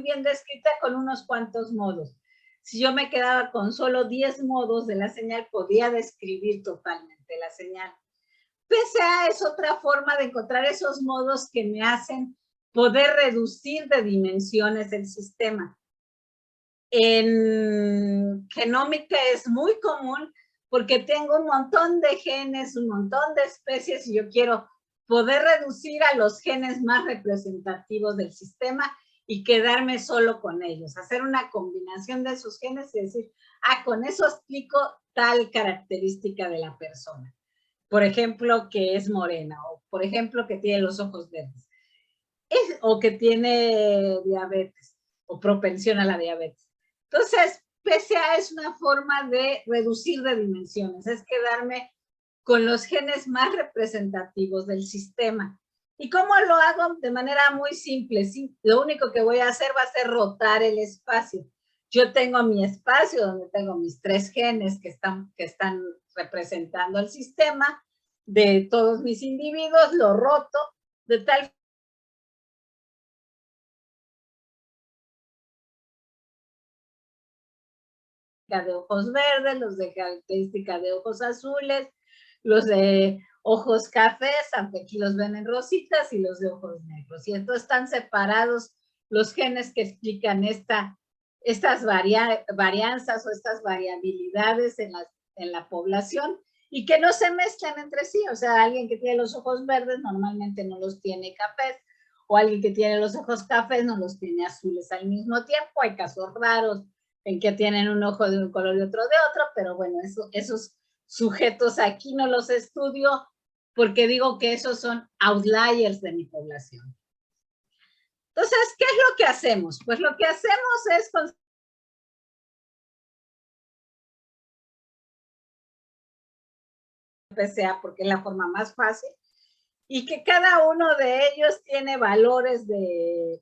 bien descrita con unos cuantos modos. Si yo me quedaba con solo 10 modos de la señal, podía describir totalmente la señal. PCA es otra forma de encontrar esos modos que me hacen poder reducir de dimensiones el sistema. En genómica es muy común porque tengo un montón de genes, un montón de especies y yo quiero poder reducir a los genes más representativos del sistema y quedarme solo con ellos, hacer una combinación de esos genes y decir, con eso explico tal característica de la persona. Por ejemplo, que es morena, o por ejemplo, que tiene los ojos verdes, o que tiene diabetes, o propensión a la diabetes. Entonces, PCA es una forma de reducir de dimensiones, es quedarme con los genes más representativos del sistema. ¿Y cómo lo hago? De manera muy simple. Sí, lo único que voy a hacer va a ser rotar el espacio. yo tengo mi espacio donde tengo mis 3 genes que están representando el sistema de todos mis individuos, lo roto de tal de ojos verdes, los de característica de ojos azules, los de ojos cafés, aunque aquí los ven en rositas, y los de ojos negros. Y entonces están separados los genes que explican estas varianzas o estas variabilidades en la población y que no se mezclan entre sí. O sea, alguien que tiene los ojos verdes normalmente no los tiene cafés, o alguien que tiene los ojos cafés no los tiene azules al mismo tiempo. Hay casos raros en que tienen un ojo de un color y otro de otro, pero bueno, esos sujetos aquí no los estudio porque digo que esos son outliers de mi población. Entonces, ¿qué es lo que hacemos? Pues lo que hacemos es PCA porque es la forma más fácil y que cada uno de ellos tiene valores de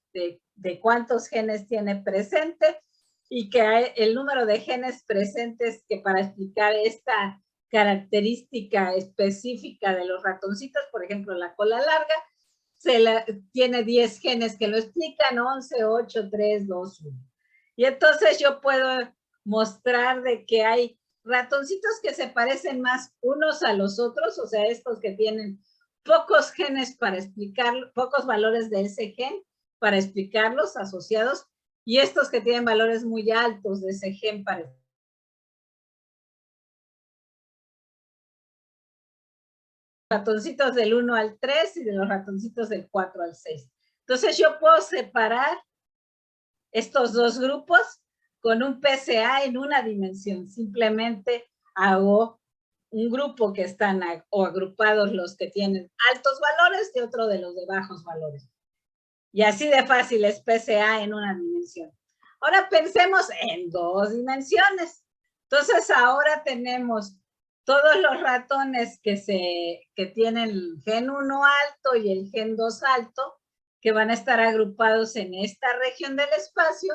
cuántos genes tiene presente y que hay el número de genes presentes que para explicar esta característica específica de los ratoncitos, por ejemplo, la cola larga, tiene 10 genes que lo explican, 11, 8, 3, 2, 1. Y entonces yo puedo mostrar de que hay ratoncitos que se parecen más unos a los otros, o sea, estos que tienen pocos genes para explicar, pocos valores de ese gen para explicarlos asociados, y estos que tienen valores muy altos de ese gen para ratoncitos del 1 al 3 y de los ratoncitos del 4 al 6. Entonces yo puedo separar estos dos grupos con un PCA en una dimensión. Simplemente hago un grupo que están o agrupados los que tienen altos valores y otro de los de bajos valores. Y así de fácil es PCA en una dimensión. Ahora pensemos en 2 dimensiones. Entonces ahora tenemos todos los ratones que tienen el gen 1 alto y el gen 2 alto, que van a estar agrupados en esta región del espacio,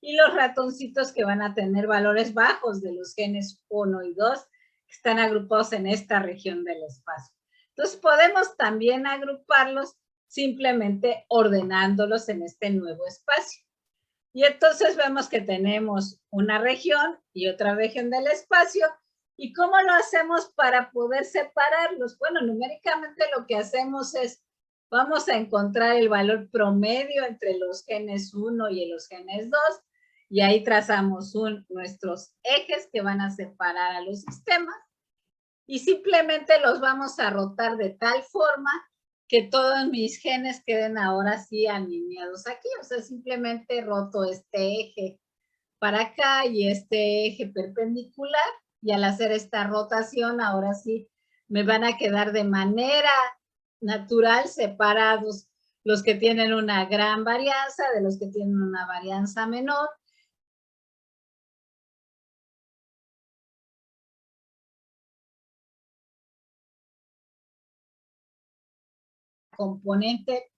y los ratoncitos que van a tener valores bajos de los genes 1 y 2, que están agrupados en esta región del espacio. Entonces podemos también agruparlos simplemente ordenándolos en este nuevo espacio. Y entonces vemos que tenemos una región y otra región del espacio. ¿Y cómo lo hacemos para poder separarlos? Bueno, numéricamente lo que hacemos es, vamos a encontrar el valor promedio entre los genes 1 y los genes 2, y ahí trazamos nuestros ejes que van a separar a los sistemas, y simplemente los vamos a rotar de tal forma que todos mis genes queden ahora sí alineados aquí. O sea, simplemente roto este eje para acá y este eje perpendicular, y al hacer esta rotación ahora sí me van a quedar de manera natural separados los que tienen una gran varianza de los que tienen una varianza menor. Componente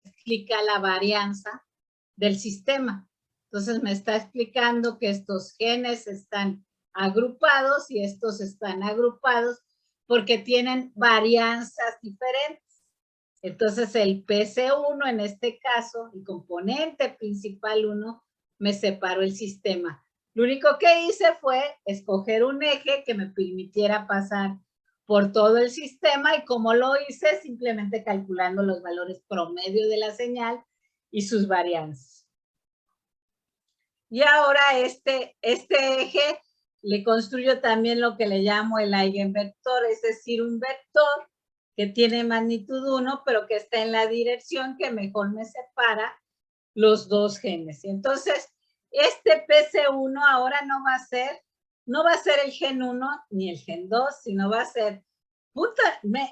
explica la varianza del sistema. Entonces me está explicando que estos genes están agrupados y estos están agrupados porque tienen varianzas diferentes. Entonces el PC1 en este caso, el componente principal 1, me separó el sistema. Lo único que hice fue escoger un eje que me permitiera pasar por todo el sistema, y como lo hice, simplemente calculando los valores promedio de la señal y sus varianzas. Y ahora este eje le construyo también lo que le llamo el eigenvector, es decir, un vector que tiene magnitud 1, pero que está en la dirección que mejor me separa los dos genes. Y entonces, este PC1 ahora no va a ser el gen 1 ni el gen 2, sino va a ser,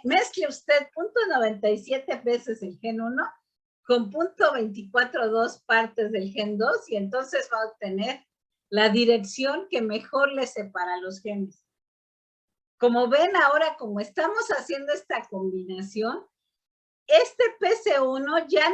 mezcle usted 0.97 veces el gen 1 con 0.242 partes del gen 2, y entonces va a obtener la dirección que mejor le separa los genes. Como ven ahora, como estamos haciendo esta combinación, este PC1 ya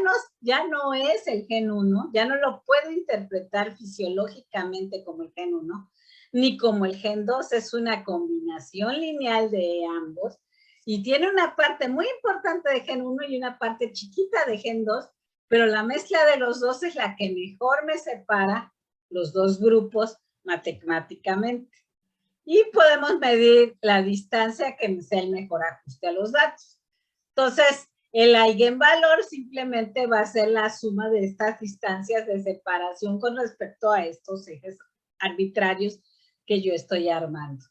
no es el gen 1, ya no lo puedo interpretar fisiológicamente como el gen 1, ni como el gen 2, es una combinación lineal de ambos, y tiene una parte muy importante de gen 1 y una parte chiquita de gen 2, pero la mezcla de los dos es la que mejor me separa los dos grupos matemáticamente. Y podemos medir la distancia que sea el mejor ajuste a los datos. Entonces, el eigenvalor simplemente va a ser la suma de estas distancias de separación con respecto a estos ejes arbitrarios que yo estoy armando.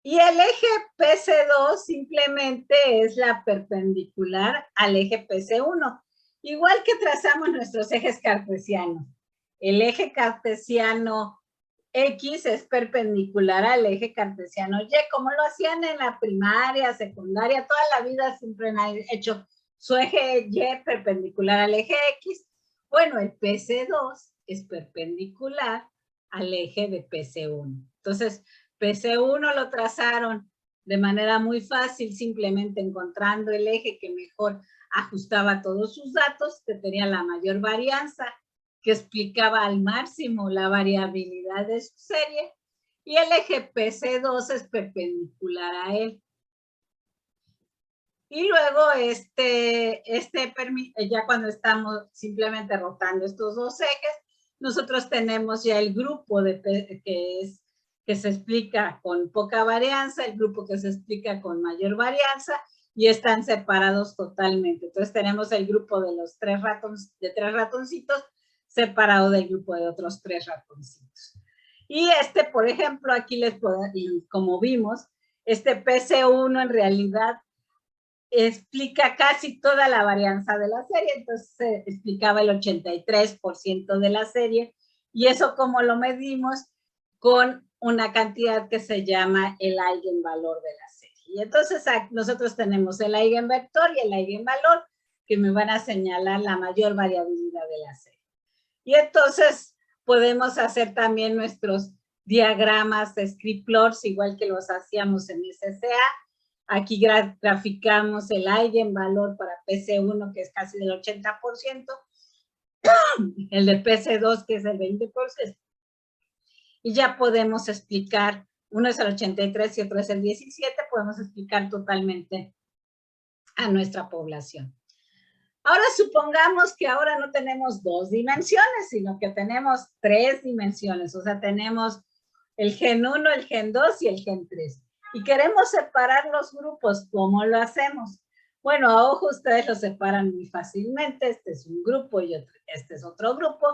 Y el eje PC2 simplemente es la perpendicular al eje PC1, igual que trazamos nuestros ejes cartesianos. El eje cartesiano X es perpendicular al eje cartesiano Y, como lo hacían en la primaria, secundaria, toda la vida siempre han hecho su eje Y perpendicular al eje X. Bueno, el PC2 es perpendicular al eje de PC1. Entonces, PC1 lo trazaron de manera muy fácil, simplemente encontrando el eje que mejor ajustaba todos sus datos, que tenía la mayor varianza, que explicaba al máximo la variabilidad de su serie, y el eje PC2 es perpendicular a él. Y luego ya cuando estamos simplemente rotando estos dos ejes, nosotros tenemos ya el grupo que se explica con poca varianza, el grupo que se explica con mayor varianza, y están separados totalmente. Entonces tenemos el grupo de los tres ratoncitos separado del grupo de otros tres ratoncitos. Y por ejemplo, aquí como vimos, este PC1 en realidad explica casi toda la varianza de la serie, entonces explicaba el 83% de la serie, y eso como lo medimos con una cantidad que se llama el eigenvalor de la serie. Y entonces nosotros tenemos el eigenvector y el eigenvalor que me van a señalar la mayor variabilidad de la serie. Y entonces podemos hacer también nuestros diagramas de script plots, igual que los hacíamos en SCA. Aquí graficamos el eigenvalor para PC1, que es casi del 80%, el de PC2, que es el 20%. Y ya podemos explicar, uno es el 83 y otro es el 17, podemos explicar totalmente a nuestra población. Ahora supongamos que ahora no tenemos 2 dimensiones, sino que tenemos 3 dimensiones. O sea, tenemos el gen 1, el gen 2 y el gen 3. Y queremos separar los grupos. ¿Cómo lo hacemos? Bueno, a ojo ustedes lo separan muy fácilmente. Este es un grupo y este es otro grupo.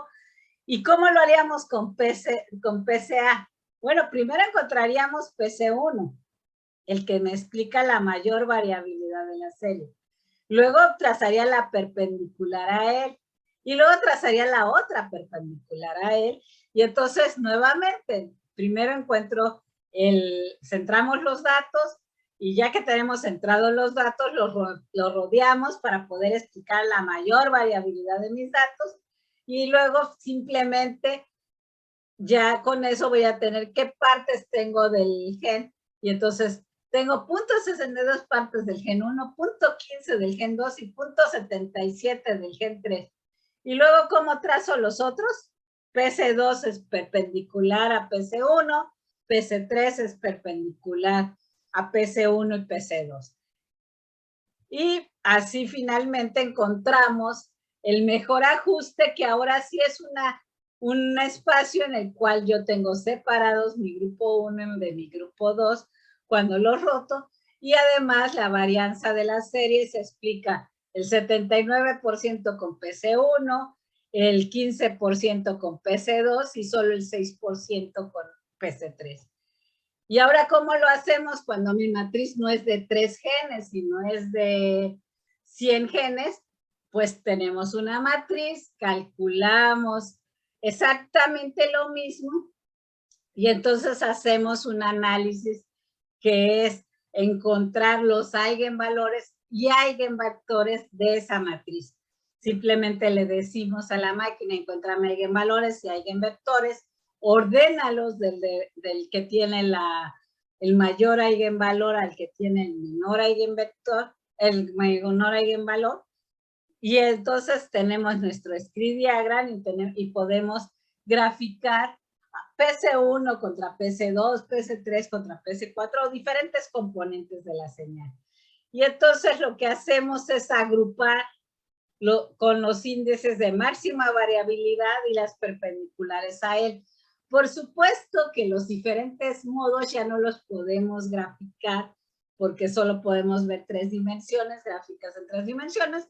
¿Y cómo lo haríamos con PCA? Bueno, primero encontraríamos PC1, el que me explica la mayor variabilidad de la serie. Luego trazaría la perpendicular a él, y luego trazaría la otra perpendicular a él, y entonces nuevamente, primero centramos los datos, y ya que tenemos centrados los datos, los rodeamos para poder explicar la mayor variabilidad de mis datos, y luego simplemente ya con eso voy a tener qué partes tengo del gen, y entonces tengo 0.62 partes del gen 1, 0.15 del gen 2 y 0.77 del gen 3. Y luego, ¿cómo trazo los otros? PC2 es perpendicular a PC1, PC3 es perpendicular a PC1 y PC2. Y así finalmente encontramos el mejor ajuste, que ahora sí es un espacio en el cual yo tengo separados mi grupo 1 de mi grupo 2 cuando los roto, y además la varianza de la serie se explica el 79% con PC1, el 15% con PC2 y solo el 6% con PC3. Y ahora, ¿cómo lo hacemos cuando mi matriz no es de 3 genes, sino es de 100 genes? Pues tenemos una matriz, calculamos exactamente lo mismo, y entonces hacemos un análisis que es encontrar los eigenvalores y eigenvectores de esa matriz. Simplemente le decimos a la máquina, encuéntrame eigenvalores y eigenvectores, ordénalos del que tiene el mayor eigenvalor al que tiene el menor eigenvector, el menor eigenvalor. Y entonces tenemos nuestro scree diagram y podemos graficar PC1 contra PC2, PC3 contra PC4, o diferentes componentes de la señal. Y entonces lo que hacemos es agrupar con los índices de máxima variabilidad y las perpendiculares a él. Por supuesto que los diferentes modos ya no los podemos graficar porque solo podemos ver 3 dimensiones, gráficas en 3 dimensiones,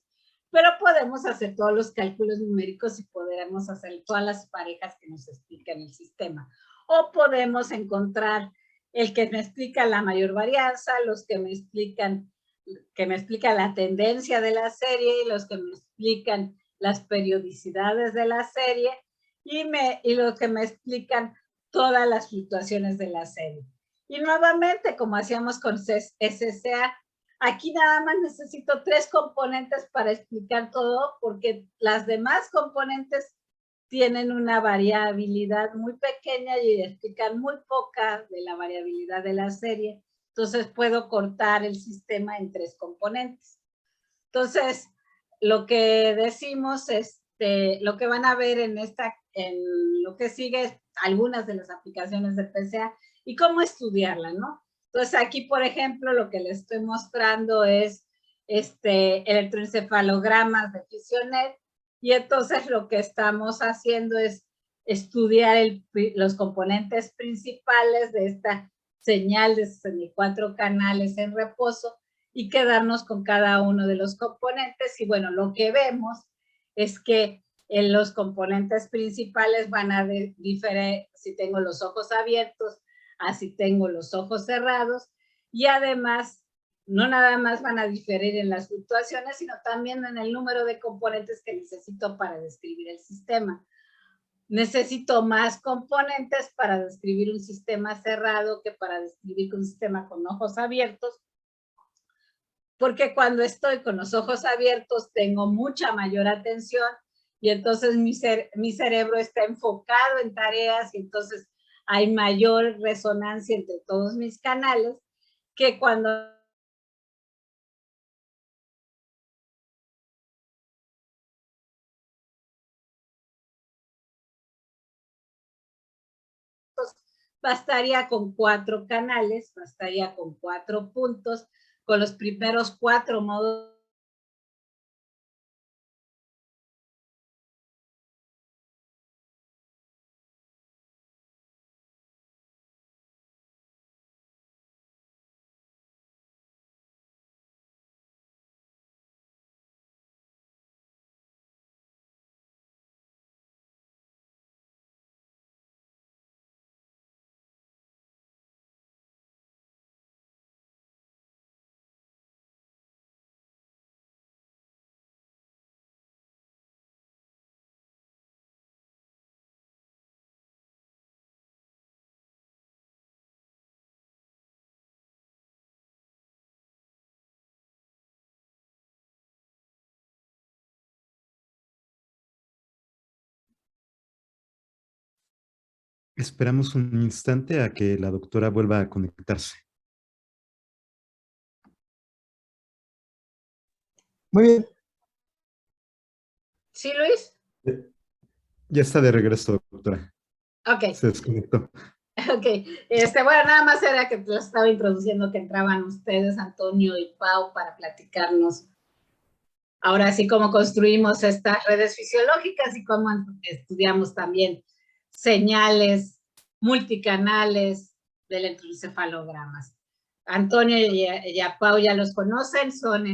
pero podemos hacer todos los cálculos numéricos y podemos hacer todas las parejas que nos explican el sistema. O podemos encontrar el que me explica la mayor varianza, los que me explican la tendencia de la serie y los que me explican las periodicidades de la serie y los que me explican todas las fluctuaciones de la serie. Y nuevamente, como hacíamos con SCA, aquí nada más necesito 3 componentes para explicar todo, porque las demás componentes tienen una variabilidad muy pequeña y explican muy poca de la variabilidad de la serie. Entonces puedo cortar el sistema en 3 componentes. Entonces, lo que decimos, lo que van a ver en lo que sigue es algunas de las aplicaciones de PCA y cómo estudiarla, ¿no? Entonces, aquí, por ejemplo, lo que les estoy mostrando es electroencefalogramas de Fisionet, y entonces lo que estamos haciendo es estudiar los componentes principales de esta señal de 64 canales en reposo y quedarnos con cada uno de los componentes. Y bueno, lo que vemos es que los componentes principales van a diferir si tengo los ojos abiertos, así tengo los ojos cerrados, y además no nada más van a diferir en las fluctuaciones, sino también en el número de componentes que necesito para describir el sistema. Necesito más componentes para describir un sistema cerrado que para describir un sistema con ojos abiertos, porque cuando estoy con los ojos abiertos tengo mucha mayor atención y entonces mi cerebro está enfocado en tareas y entonces hay mayor resonancia entre todos mis canales que cuando bastaría con 4 canales, bastaría con 4 puntos, con los primeros 4 modos
Esperamos un instante a que la doctora vuelva a conectarse.
Muy bien.
¿Sí, Luis?
Ya está de regreso, doctora.
Ok.
Se desconectó.
Ok. Bueno, nada más era que los estaba introduciendo que entraban ustedes, Antonio y Pau, para platicarnos ahora sí cómo construimos estas redes fisiológicas y cómo estudiamos también señales multicanales de electroencefalogramas. Antonio y a Pau ya los conocen, son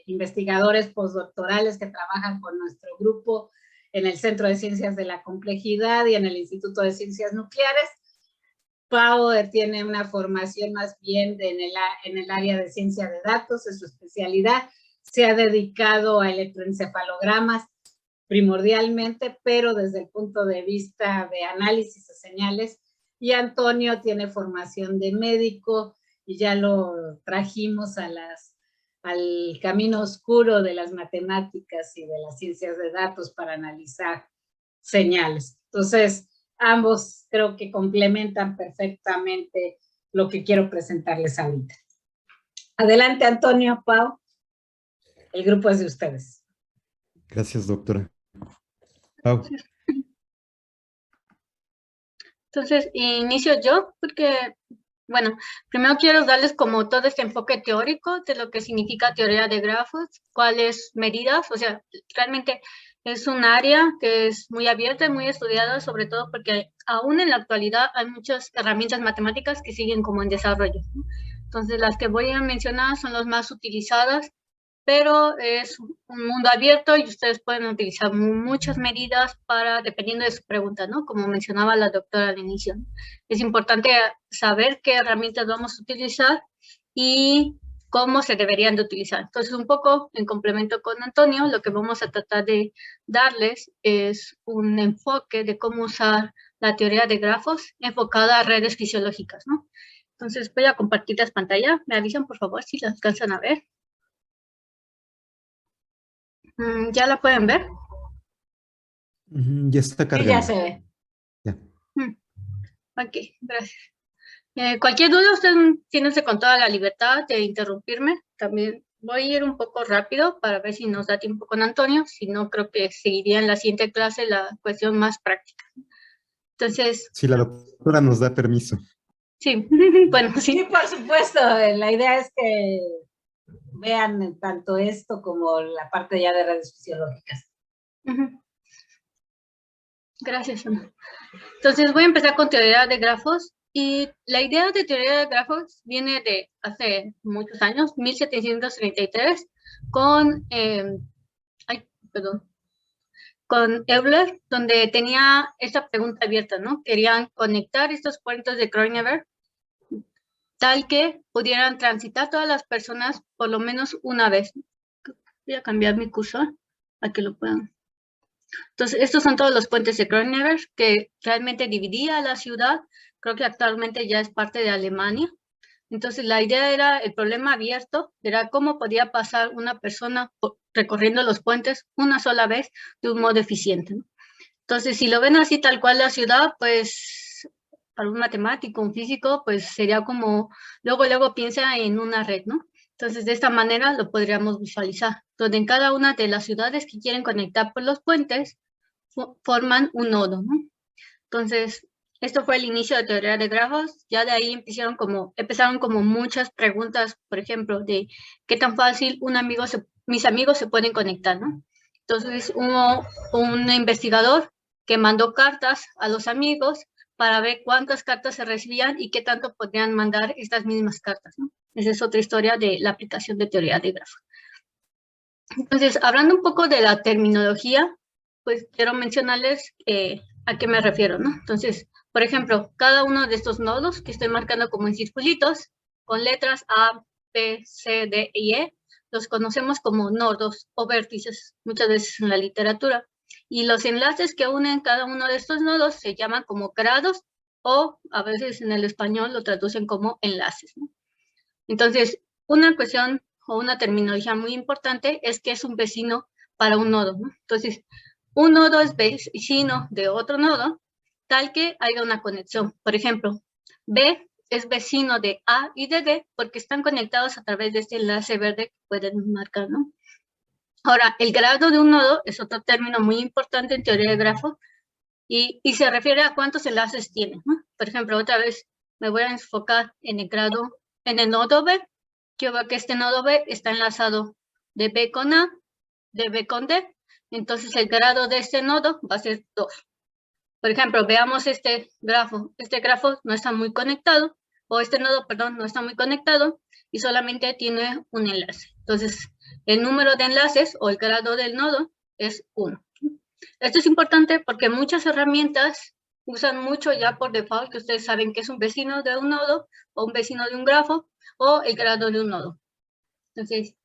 investigadores postdoctorales que trabajan con nuestro grupo en el Centro de Ciencias de la Complejidad y en el Instituto de Ciencias Nucleares. Pau tiene una formación más bien en el área de ciencia de datos, es su especialidad. Se ha dedicado a electroencefalogramas primordialmente, pero desde el punto de vista de análisis de señales. Y Antonio tiene formación de médico y ya lo trajimos al camino oscuro de las matemáticas y de las ciencias de datos para analizar señales. Entonces, ambos creo que complementan perfectamente lo que quiero presentarles ahorita. Adelante, Antonio, Pau. el grupo es de ustedes.
Gracias, doctora. Pau.
Entonces, inicio yo, porque, bueno, primero quiero darles como todo este enfoque teórico de lo que significa teoría de grafos, cuáles medidas, o sea, realmente es un área que es muy abierta y muy estudiada, sobre todo porque aún en la actualidad hay muchas herramientas matemáticas que siguen como en desarrollo, ¿no? Entonces, las que voy a mencionar son las más utilizadas, pero es un mundo abierto y ustedes pueden utilizar muchas medidas para, dependiendo de su pregunta, ¿no? Como mencionaba la doctora al inicio. Es importante saber qué herramientas vamos a utilizar y cómo se deberían de utilizar. Entonces, un poco en complemento con Antonio, lo que vamos a tratar de darles es un enfoque de cómo usar la teoría de grafos enfocada a redes fisiológicas, ¿no? Entonces, voy a compartir las pantallas. Me avisan, por favor, si las alcanzan a ver. ¿Ya la pueden ver?
Ya está
Sí,
cargando.
ya se ve.
Ya.
Ok, gracias. Cualquier duda, ustedes tienen con toda la libertad de interrumpirme. También voy a ir un poco rápido para ver si nos da tiempo con Antonio. Si no, creo que seguiría en la siguiente clase la cuestión más práctica. Entonces,
Si la doctora nos da permiso.
sí, bueno,
Sí,
sí.
por supuesto. La idea es que vean tanto esto como la parte ya de redes fisiológicas.
Gracias, Ana. Entonces voy a empezar con teoría de grafos. Y la idea de teoría de grafos viene de hace muchos años, 1733, con, con Euler, donde tenía esta pregunta abierta, ¿no? Querían conectar estos puentes de Kronecker tal que pudieran transitar todas las personas por lo menos una vez. Voy a cambiar mi cursor para que lo puedan. Entonces, estos son todos los puentes de Kronecker que realmente dividía la ciudad. Creo que actualmente ya es parte de Alemania. Entonces, la idea era, el problema abierto, era cómo podía pasar una persona recorriendo los puentes una sola vez de un modo eficiente, ¿no? Entonces, si lo ven así tal cual la ciudad, pues para un matemático, un físico, pues sería como, luego piensa en una red, ¿no? Entonces, de esta manera lo podríamos visualizar, donde en cada una de las ciudades que quieren conectar por los puentes, forman un nodo, ¿no? Entonces, esto fue el inicio de teoría de grafos. Ya de ahí empezaron como muchas preguntas, por ejemplo, de qué tan fácil mis amigos se pueden conectar, ¿no? Entonces, hubo un investigador que mandó cartas a los amigos para ver cuántas cartas se recibían y qué tanto podrían mandar estas mismas cartas, ¿no? Esa es otra historia de la aplicación de teoría de grafos. Entonces, hablando un poco de la terminología, pues quiero mencionarles a qué me refiero, ¿no? Entonces, por ejemplo, cada uno de estos nodos que estoy marcando como en circulitos, con letras A, B, C, D y E, los conocemos como nodos o vértices, muchas veces en la literatura. Y los enlaces que unen cada uno de estos nodos se llaman como grados o a veces en el español lo traducen como enlaces, ¿no? Entonces, una cuestión o una terminología muy importante es que es un vecino para un nodo, ¿no? Entonces, un nodo es vecino de otro nodo, tal que haya una conexión. Por ejemplo, B es vecino de A y de D porque están conectados a través de este enlace verde que pueden marcar, ¿no? Ahora, el grado de un nodo es otro término muy importante en teoría de grafos y se refiere a cuántos enlaces tiene, ¿no? Por ejemplo, otra vez me voy a enfocar en el nodo B. Yo veo que este nodo B está enlazado de B con A, de B con D. Entonces, el grado de este nodo va a ser 2. Por ejemplo, veamos este grafo. Este grafo no está muy conectado, o este nodo, perdón, no está muy conectado y solamente tiene un enlace. Entonces, el número de enlaces o el grado del nodo es 1. Esto es importante porque muchas herramientas usan mucho ya por default que ustedes saben que es un vecino de un nodo o un vecino de un grafo o el grado de un nodo. Entonces,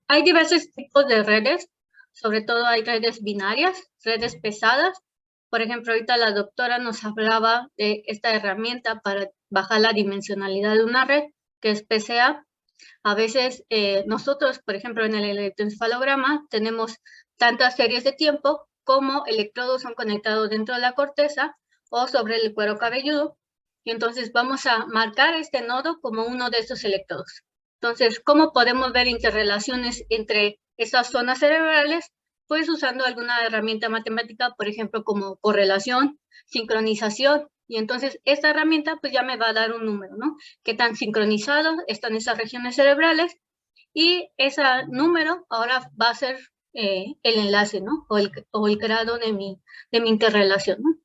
hay diversos tipos de redes, sobre todo hay redes binarias, redes pesadas. Por ejemplo, ahorita la doctora nos hablaba de esta herramienta para bajar la dimensionalidad de una red, que es PCA. A veces nosotros, por ejemplo, en el electroencefalograma tenemos tantas series de tiempo como electrodos son conectados dentro de la corteza o sobre el cuero cabelludo. Y entonces vamos a marcar este nodo como uno de estos electrodos. Entonces, ¿cómo podemos ver interrelaciones entre esas zonas cerebrales? Pues usando alguna herramienta matemática, por ejemplo, como correlación, sincronización. Y entonces esta herramienta pues ya me va a dar un número, ¿no? Qué tan sincronizadas están esas regiones cerebrales. Y ese número ahora va a ser el enlace, ¿no? O el grado de mi interrelación, ¿no?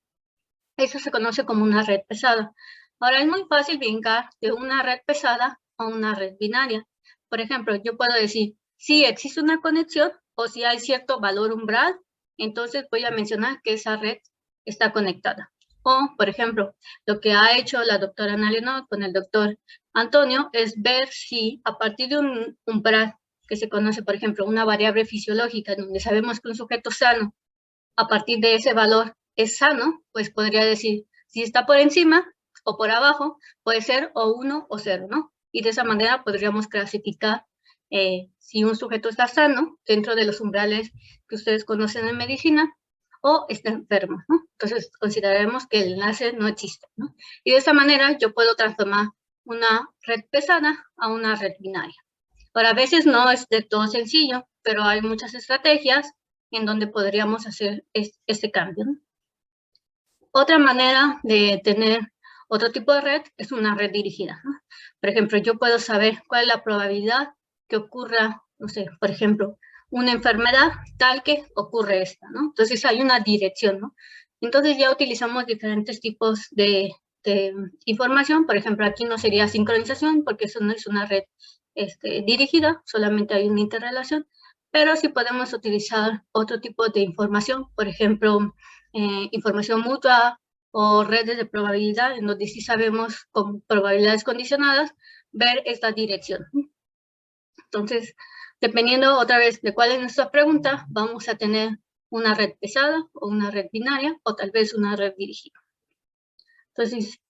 Eso se conoce como una red pesada. Ahora es muy fácil brincar de una red pesada a una red binaria. Por ejemplo, yo puedo decir, si existe una conexión o si hay cierto valor umbral, entonces voy a mencionar que esa red está conectada. O, por ejemplo, lo que ha hecho la doctora Ana Leonor con el doctor Antonio es ver si a partir de un umbral que se conoce, por ejemplo, una variable fisiológica donde sabemos que un sujeto sano, a partir de ese valor es sano, pues podría decir, si está por encima o por abajo, puede ser o 1 o 0, ¿no? Y de esa manera podríamos clasificar si un sujeto está sano dentro de los umbrales que ustedes conocen en medicina o está enfermo, ¿no? Entonces consideraremos que el enlace no existe, ¿no? Y de esa manera yo puedo transformar una red pesada a una red binaria. Ahora, a veces no es de todo sencillo, pero hay muchas estrategias en donde podríamos hacer este cambio, ¿no? Otra manera de tener otro tipo de red es una red dirigida, ¿no? Por ejemplo, yo puedo saber cuál es la probabilidad que ocurra, no sé, por ejemplo, una enfermedad tal que ocurre esta, ¿no? Entonces hay una dirección, ¿no? Entonces ya utilizamos diferentes tipos de información. Por ejemplo, aquí no sería sincronización porque eso no es una red dirigida, solamente hay una interrelación, pero sí podemos utilizar otro tipo de información, por ejemplo, información mutua o redes de probabilidad, en donde sí sabemos con probabilidades condicionadas ver esta dirección. Entonces, dependiendo otra vez de cuál es nuestra pregunta, vamos a tener una red pesada o una red binaria o tal vez una red dirigida. Entonces,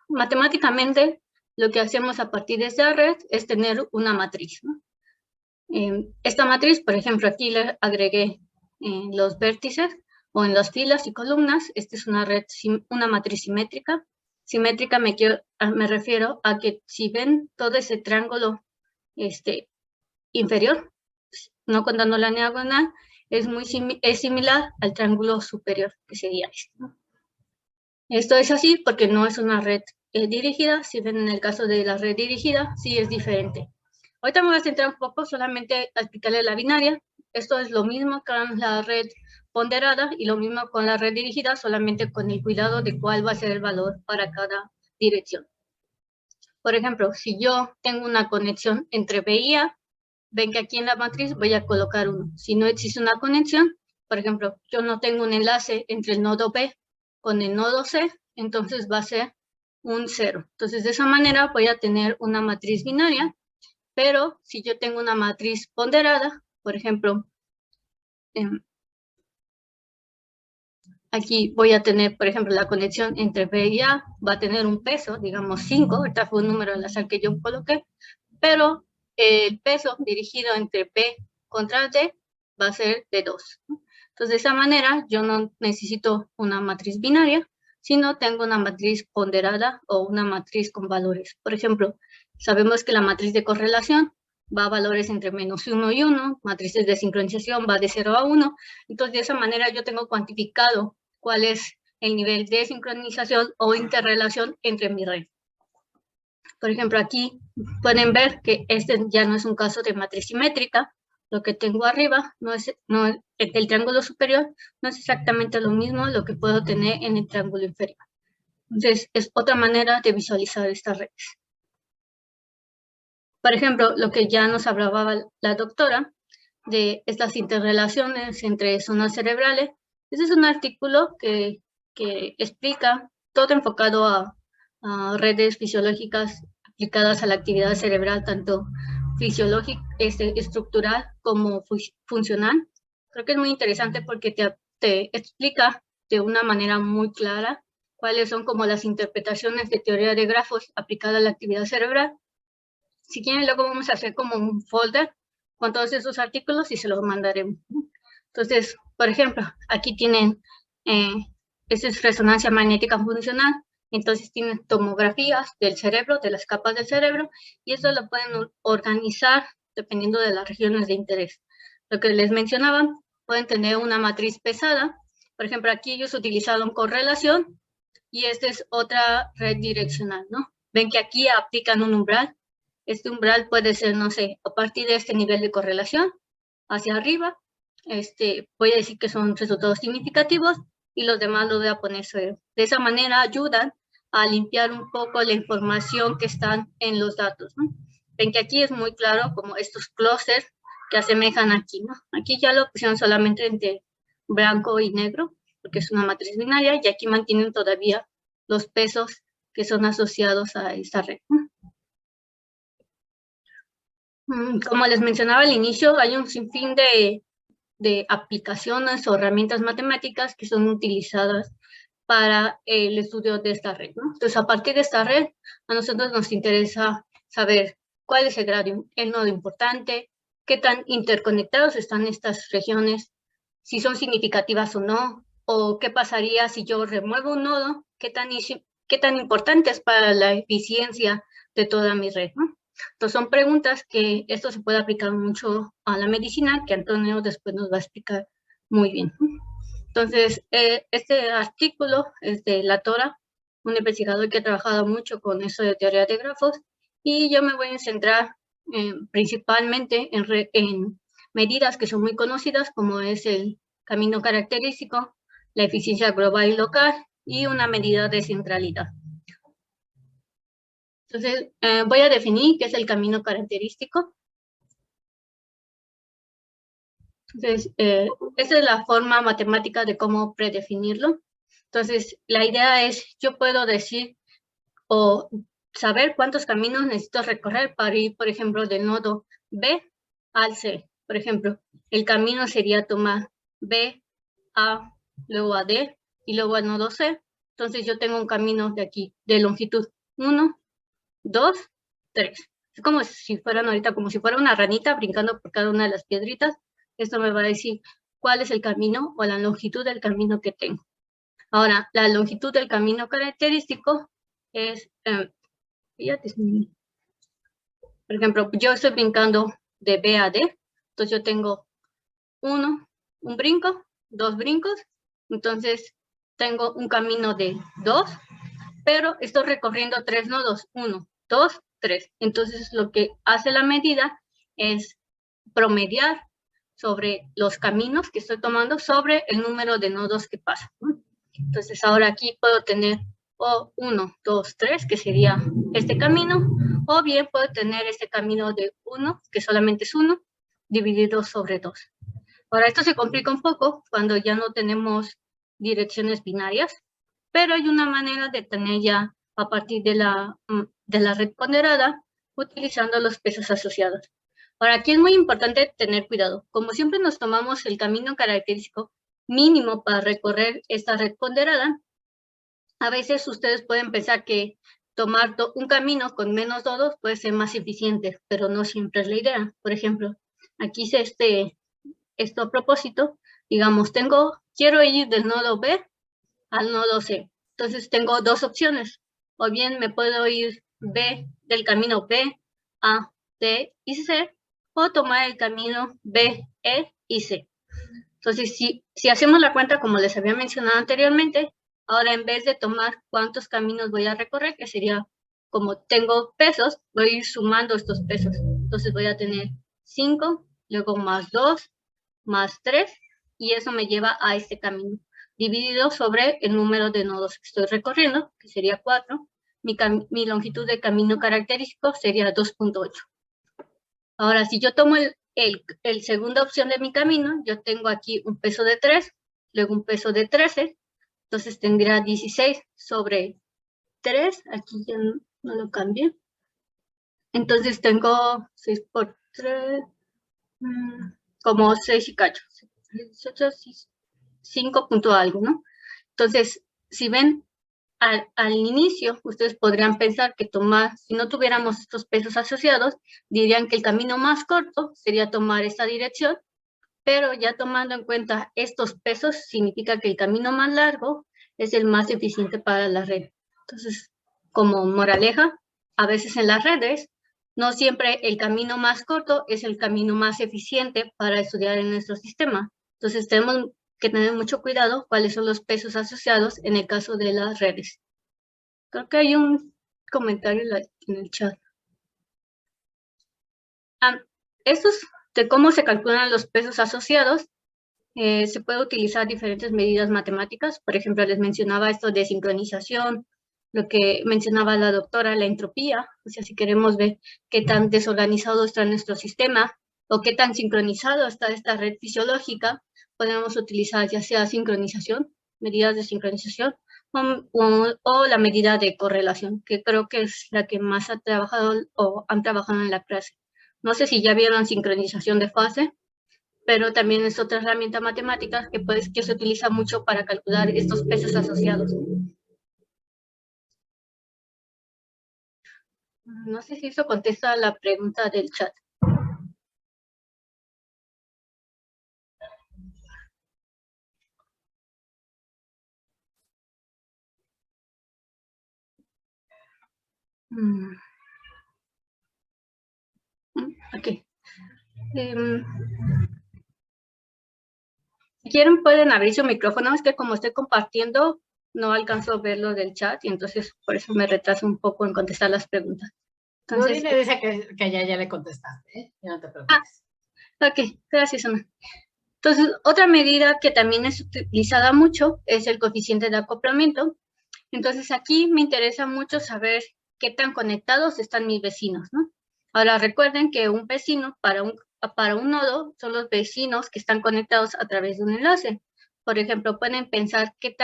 matemáticamente, lo que hacemos a partir de esta red es tener una matriz, ¿no? Esta matriz, por ejemplo, aquí le agregué los vértices o en las filas y columnas. Esta es una red, una matriz simétrica. Simétrica me refiero a que si ven todo ese triángulo inferior, no contando la diagonal, es similar al triángulo superior, que sería este, ¿no? Esto es así porque no es una red dirigida. Si ven en el caso de la red dirigida, sí es diferente. Ahorita me voy a centrar un poco solamente a explicarle la binaria. Esto es lo mismo con la red ponderada y lo mismo con la red dirigida, solamente con el cuidado de cuál va a ser el valor para cada dirección. Por ejemplo, si yo tengo una conexión entre B y A, ven que aquí en la matriz voy a colocar 1. Si no existe una conexión, por ejemplo, yo no tengo un enlace entre el nodo B con el nodo C, entonces va a ser un 0. Entonces, de esa manera voy a tener una matriz binaria, pero si yo tengo una matriz ponderada, por ejemplo, aquí voy a tener, por ejemplo, la conexión entre B y A, va a tener un peso, digamos 5, ahorita fue un número al azar que yo coloqué, pero el peso dirigido entre B contra D va a ser de 2. Entonces, de esa manera, yo no necesito una matriz binaria, sino tengo una matriz ponderada o una matriz con valores. Por ejemplo, sabemos que la matriz de correlación va a valores entre -1 y 1, matrices de sincronización va de 0 a 1, entonces de esa manera yo tengo cuantificado cuál es el nivel de sincronización o interrelación entre mi red. Por ejemplo, aquí pueden ver que este ya no es un caso de matriz simétrica. Lo que tengo arriba, el triángulo superior, no es exactamente lo mismo lo que puedo tener en el triángulo inferior. Entonces, es otra manera de visualizar estas redes. Por ejemplo, lo que ya nos hablaba la doctora de estas interrelaciones entre zonas cerebrales. Ese es un artículo que explica todo enfocado a redes fisiológicas aplicadas a la actividad cerebral, tanto fisiológica, estructural como funcional. Creo que es muy interesante porque te explica de una manera muy clara cuáles son como las interpretaciones de teoría de grafos aplicada a la actividad cerebral. Si quieren, luego vamos a hacer como un folder con todos esos artículos y se los mandaremos. Entonces, por ejemplo, aquí tienen, esta es resonancia magnética funcional, Entonces tienen tomografías del cerebro, de las capas del cerebro, y eso lo pueden organizar dependiendo de las regiones de interés. Lo que les mencionaba, pueden tener una matriz pesada. Por ejemplo, aquí ellos utilizaron correlación y esta es otra red direccional, ¿no? Ven que aquí aplican un umbral. Este umbral puede ser, no sé, a partir de este nivel de correlación hacia arriba. Voy a decir que son resultados significativos y los demás los voy a poner cero. De esa manera ayudan a limpiar un poco la información que están en los datos, ¿no? Ven que aquí es muy claro como estos clústeres que asemejan aquí, ¿no? Aquí ya lo pusieron solamente entre blanco y negro, porque es una matriz binaria, y aquí mantienen todavía los pesos que son asociados a esta red, ¿no? Como les mencionaba al inicio, hay un sinfín de aplicaciones o herramientas matemáticas que son utilizadas para el estudio de esta red, ¿no? Entonces, a partir de esta red, a nosotros nos interesa saber cuál es el nodo importante, qué tan interconectados están estas regiones, si son significativas o no, o qué pasaría si yo remuevo un nodo, qué tan importante es para la eficiencia de toda mi red, ¿no? Entonces son preguntas que esto se puede aplicar mucho a la medicina, que Antonio después nos va a explicar muy bien. Entonces, este artículo es de La Tora, un investigador que ha trabajado mucho con eso de teoría de grafos, y yo me voy a centrar principalmente en medidas que son muy conocidas, como es el camino característico, la eficiencia global y local, y una medida de centralidad. Entonces, voy a definir qué es el camino característico. Entonces, esa es la forma matemática de cómo predefinirlo. Entonces, la idea es, yo puedo decir o saber cuántos caminos necesito recorrer para ir, por ejemplo, del nodo B al C. Por ejemplo, el camino sería tomar B, A, luego a D y luego al nodo C. Entonces, yo tengo un camino de aquí, de longitud 1, 2, 3. Es como si fueran ahorita, como si fuera una ranita brincando por cada una de las piedritas. Esto me va a decir cuál es el camino o la longitud del camino que tengo. Ahora, la longitud del camino característico es, por ejemplo, yo estoy brincando de B a D, entonces yo tengo un brinco, 2 brincos, entonces tengo un camino de 2, pero estoy recorriendo 3 nodos, 1, 2, 3. Entonces lo que hace la medida es promediar sobre los caminos que estoy tomando sobre el número de nodos que pasan, ¿no? Entonces ahora aquí puedo tener o 1, 2, 3, que sería este camino, o bien puedo tener este camino de 1, que solamente es 1, dividido sobre 2. Ahora esto se complica un poco cuando ya no tenemos direcciones binarias, pero hay una manera de tener ya a partir de la red ponderada utilizando los pesos asociados. Ahora, aquí es muy importante tener cuidado. Como siempre nos tomamos el camino característico mínimo para recorrer esta red ponderada, a veces ustedes pueden pensar que tomar un camino con menos nodos puede ser más eficiente, pero no siempre es la idea. Por ejemplo, aquí hice esto a propósito. Digamos, quiero ir del nodo B al nodo C. Entonces tengo dos opciones. O bien me puedo ir del camino B, A, D y C, o tomar el camino B, E y C. Entonces, si hacemos la cuenta como les había mencionado anteriormente, ahora en vez de tomar cuántos caminos voy a recorrer, que sería como tengo pesos, voy a ir sumando estos pesos. Entonces voy a tener 5, luego más 2, más 3, y eso me lleva a este camino, dividido sobre el número de nodos que estoy recorriendo, que sería 4. Mi longitud de camino característico sería 2.8. Ahora, si yo tomo el segunda opción de mi camino, yo tengo aquí un peso de 3, luego un peso de 13, entonces tendría 16 sobre 3, aquí ya no lo cambié. Entonces tengo 6 por 3, como 6 y cacho, 5 punto algo, ¿no? Entonces, si ven, al inicio, ustedes podrían pensar que si no tuviéramos estos pesos asociados, dirían que el camino más corto sería tomar esta dirección, pero ya tomando en cuenta estos pesos, significa que el camino más largo es el más eficiente para la red. Entonces, como moraleja, a veces en las redes, no siempre el camino más corto es el camino más eficiente para estudiar en nuestro sistema. Entonces, tenemos que tener mucho cuidado cuáles son los pesos asociados en el caso de las redes. Creo que hay un comentario en el chat. Estos de cómo se calculan los pesos asociados, se puede utilizar diferentes medidas matemáticas. Por ejemplo, les mencionaba esto de sincronización, lo que mencionaba la doctora, la entropía. O sea, si queremos ver qué tan desorganizado está nuestro sistema o qué tan sincronizado está esta red fisiológica, podemos utilizar ya sea sincronización, medidas de sincronización, o la medida de correlación, que creo que es la que más ha trabajado o han trabajado en la clase. No sé si ya vieron sincronización de fase, pero también es otra herramienta matemática que se utiliza mucho para calcular estos pesos asociados. No sé si eso contesta la pregunta del chat. Ok. Si quieren pueden abrir su micrófono, es que como estoy compartiendo no alcanzo a ver lo del chat y entonces por eso me retraso un poco en contestar las preguntas. Entonces,
Nuri dice que ya le contestaste, ¿eh? Ya no te preocupes.
Ok, gracias, Ana. Entonces, otra medida que también es utilizada mucho es el coeficiente de acoplamiento. Entonces, aquí me interesa mucho saber qué tan conectados están mis vecinos, ¿no? Ahora, recuerden que un vecino para un nodo son los vecinos que están conectados a través de un enlace. Por ejemplo, pueden pensar qué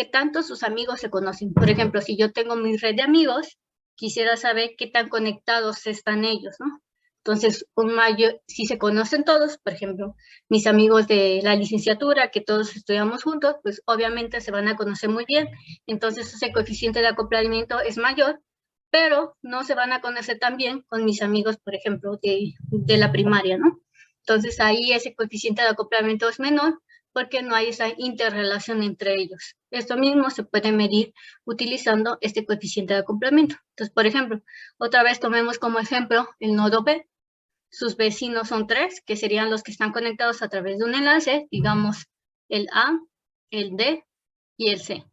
tanto sus amigos se conocen. Por ejemplo, si yo tengo mi red de amigos, quisiera saber qué tan conectados están ellos, ¿no? Entonces, si se conocen todos, por ejemplo, mis amigos de la licenciatura, que todos estudiamos juntos, pues obviamente se van a conocer muy bien. Entonces, ese coeficiente de acoplamiento es mayor, pero no se van a conocer tan bien con mis amigos, por ejemplo, de la primaria, ¿no? Entonces, ahí ese coeficiente de acoplamiento es menor porque no hay esa interrelación entre ellos. Esto mismo se puede medir utilizando este coeficiente de acoplamiento. Entonces, por ejemplo, otra vez tomemos como ejemplo el nodo B. Sus vecinos son 3, que serían los que están conectados a través de un enlace, digamos el A, el D y el C.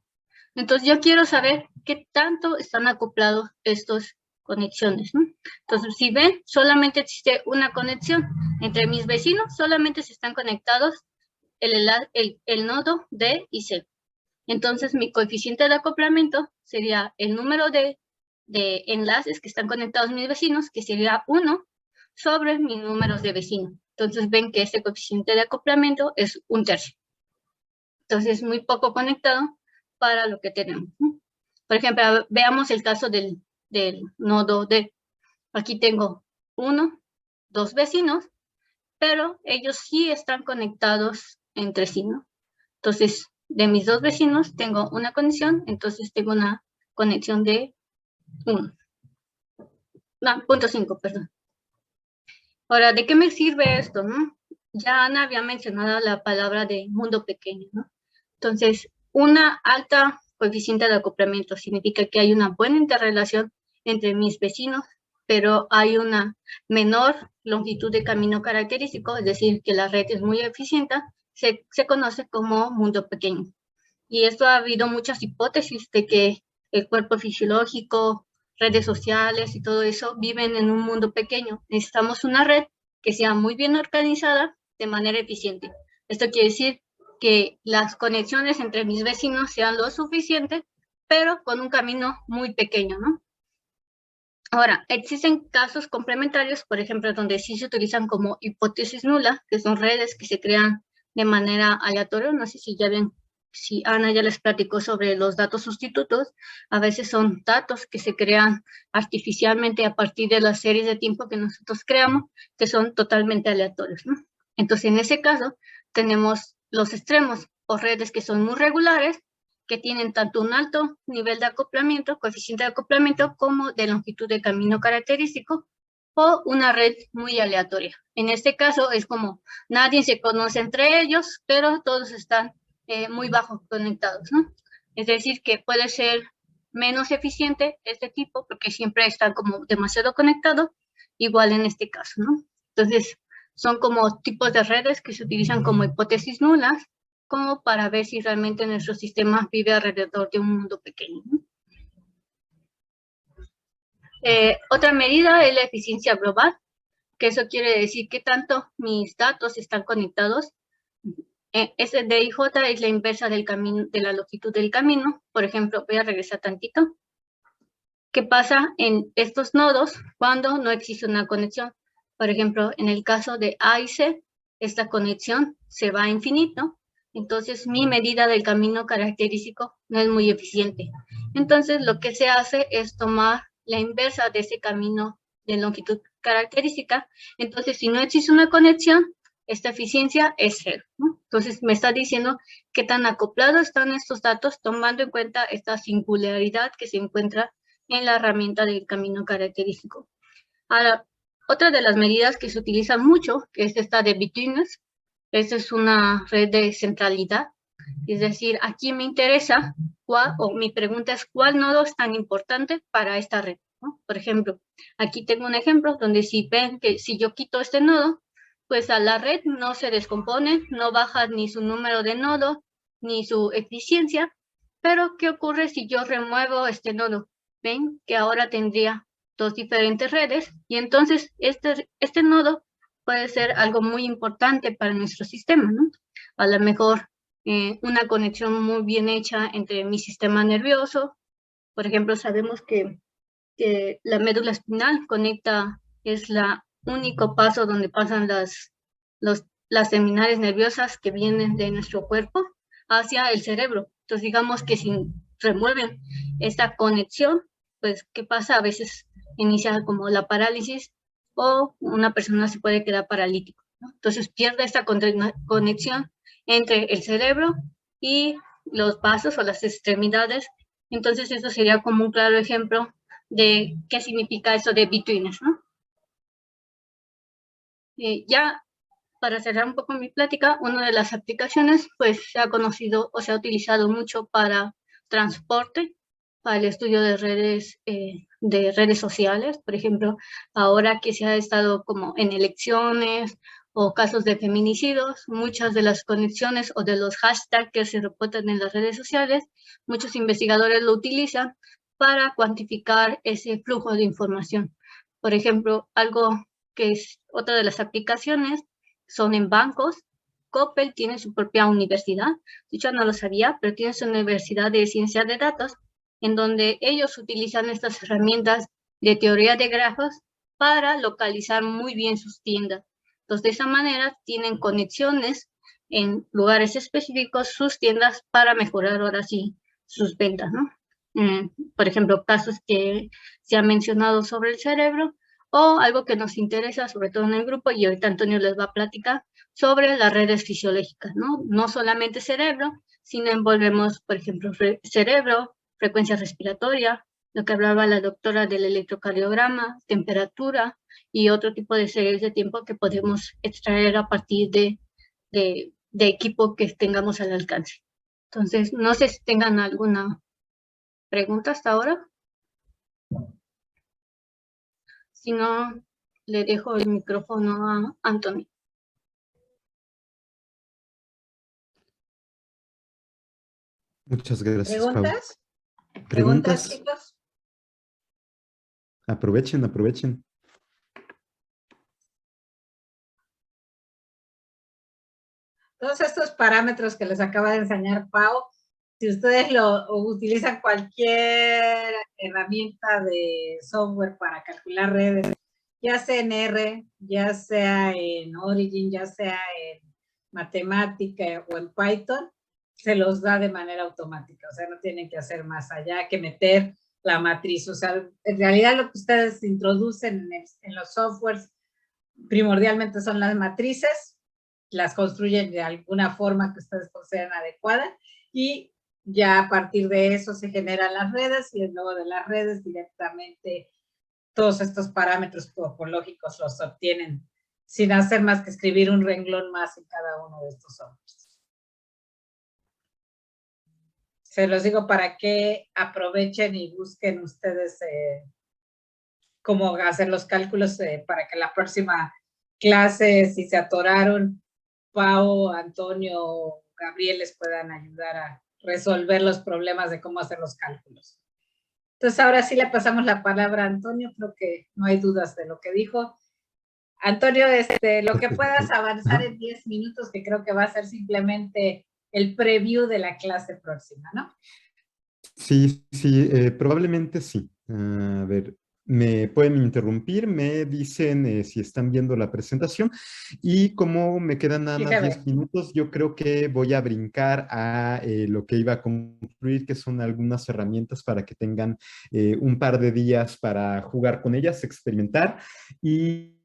Entonces yo quiero saber qué tanto están acoplados estas conexiones, ¿no? Entonces si ven, solamente existe una conexión entre mis vecinos, solamente se están conectados el nodo D y C. Entonces mi coeficiente de acoplamiento sería el número de enlaces que están conectados mis vecinos, que sería 1, sobre mis números de vecinos. Entonces ven que este coeficiente de acoplamiento es 1/3. Entonces es muy poco conectado para lo que tenemos, ¿no? Por ejemplo, veamos el caso del nodo D. Aquí tengo 1, 2 vecinos, pero ellos sí están conectados entre sí, ¿no? Entonces, de mis 2 vecinos tengo una conexión, entonces tengo una conexión de 1. No, 0.5, perdón. Ahora, ¿de qué me sirve esto, no? Ya Ana había mencionado la palabra de mundo pequeño, ¿no? Entonces, una alta coeficiente de acoplamiento significa que hay una buena interrelación entre mis vecinos, pero hay una menor longitud de camino característico, es decir, que la red es muy eficiente, se conoce como mundo pequeño. Y esto ha habido muchas hipótesis de que el cuerpo fisiológico, redes sociales y todo eso viven en un mundo pequeño. Necesitamos una red que sea muy bien organizada de manera eficiente. Esto quiere decir que las conexiones entre mis vecinos sean lo suficiente, pero con un camino muy pequeño, ¿no? Ahora, existen casos complementarios, por ejemplo, donde sí se utilizan como hipótesis nula, que son redes que se crean de manera aleatoria. No sé si ya ven, si Ana ya les platicó sobre los datos sustitutos. A veces son datos que se crean artificialmente a partir de las series de tiempo que nosotros creamos, que son totalmente aleatorios, ¿no? Entonces, en ese caso, tenemos los extremos o redes que son muy regulares, que tienen tanto un alto nivel de acoplamiento, coeficiente de acoplamiento, como de longitud de camino característico, o una red muy aleatoria. En este caso es como nadie se conoce entre ellos, pero todos están muy bajo conectados, ¿no? Es decir, que puede ser menos eficiente este tipo, porque siempre está como demasiado conectado, igual en este caso, ¿no? Entonces, son como tipos de redes que se utilizan como hipótesis nulas, como para ver si realmente nuestro sistema vive alrededor de un mundo pequeño, ¿no? Otra medida es la eficiencia global, que eso quiere decir qué tanto mis datos están conectados. Ese DIJ es la inversa del camino, de la longitud del camino. Por ejemplo, voy a regresar tantito. ¿Qué pasa en estos nodos cuando no existe una conexión? Por ejemplo, en el caso de A y C, esta conexión se va a infinito, entonces mi medida del camino característico no es muy eficiente. Entonces, lo que se hace es tomar la inversa de ese camino de longitud característica. Entonces, si no existe una conexión, esta eficiencia es cero, ¿no? Entonces, me está diciendo qué tan acoplados están estos datos, tomando en cuenta esta singularidad que se encuentra en la herramienta del camino característico. Ahora, otra de las medidas que se utilizan mucho, que es esta de betweenness, esta es una red de centralidad, es decir, aquí me interesa, mi pregunta es, ¿cuál nodo es tan importante para esta red? ¿No? Por ejemplo, aquí tengo un ejemplo donde si ven que si yo quito este nodo, pues a la red no se descompone, no baja ni su número de nodos, ni su eficiencia, pero ¿qué ocurre si yo remuevo este nodo? Ven que ahora tendría dos diferentes redes y entonces este nodo puede ser algo muy importante para nuestro sistema, ¿no? A lo mejor una conexión muy bien hecha entre mi sistema nervioso. Por ejemplo, sabemos que la médula espinal es el único paso donde pasan las terminales nerviosas que vienen de nuestro cuerpo hacia el cerebro. Entonces, digamos que si remueven esta conexión, pues, ¿qué pasa? A veces inicia como la parálisis o una persona se puede quedar paralítico, ¿no? Entonces, pierde esta conexión entre el cerebro y los vasos o las extremidades. Entonces, eso sería como un claro ejemplo de qué significa eso de betweenness, ¿no? Ya para cerrar un poco mi plática, una de las aplicaciones pues se ha conocido o se ha utilizado mucho para transporte, para el estudio de redes sociales. Por ejemplo, ahora que se ha estado como en elecciones o casos de feminicidios, muchas de las conexiones o de los hashtags que se reportan en las redes sociales, muchos investigadores lo utilizan para cuantificar ese flujo de información. Por ejemplo, algo que es otra de las aplicaciones son en bancos. Coppel tiene su propia universidad, yo no lo sabía, pero tiene su universidad de ciencia de datos, en donde ellos utilizan estas herramientas de teoría de grafos para localizar muy bien sus tiendas. Entonces, de esa manera tienen conexiones en lugares específicos, sus tiendas, para mejorar ahora sí sus ventas, ¿no? Por ejemplo, casos que se han mencionado sobre el cerebro, o algo que nos interesa, sobre todo en el grupo, y ahorita Antonio les va a platicar, sobre las redes fisiológicas, ¿no? No solamente cerebro, sino envolvemos, por ejemplo, cerebro, frecuencia respiratoria, lo que hablaba la doctora del electrocardiograma, temperatura y otro tipo de series de tiempo que podemos extraer a partir de equipo que tengamos al alcance. Entonces, no sé si tengan alguna pregunta hasta ahora. Si no, le dejo el micrófono a Antonio.
Muchas gracias, Pau.
¿Preguntas?
¿Preguntas?
Chicos?
Aprovechen, aprovechen.
Todos estos parámetros que les acaba de enseñar Pau, si ustedes lo utilizan cualquier herramienta de software para calcular redes, ya sea en R, ya sea en Origin, ya sea en matemática o en Python, se los da de manera automática. O sea, no tienen que hacer más allá que meter la matriz. O sea, en realidad lo que ustedes introducen en los softwares primordialmente son las matrices, las construyen de alguna forma que ustedes consideren adecuada y ya a partir de eso se generan las redes y luego de las redes directamente todos estos parámetros topológicos los obtienen sin hacer más que escribir un renglón más en cada uno de estos softwares. Se los digo para que aprovechen y busquen ustedes cómo hacer los cálculos para que la próxima clase, si se atoraron, Pau, Antonio, Gabriel les puedan ayudar a resolver los problemas de cómo hacer los cálculos. Entonces, ahora sí le pasamos la palabra a Antonio, creo que no hay dudas de lo que dijo. Antonio, lo que puedas avanzar en 10 minutos, que creo que va a ser simplemente el preview de la clase próxima, ¿no?
Sí, sí, probablemente sí. A ver, me pueden interrumpir, me dicen si están viendo la presentación y como me quedan nada más 10 minutos, yo creo que voy a brincar a lo que iba a concluir, que son algunas herramientas para que tengan un par de días para jugar con ellas, experimentar y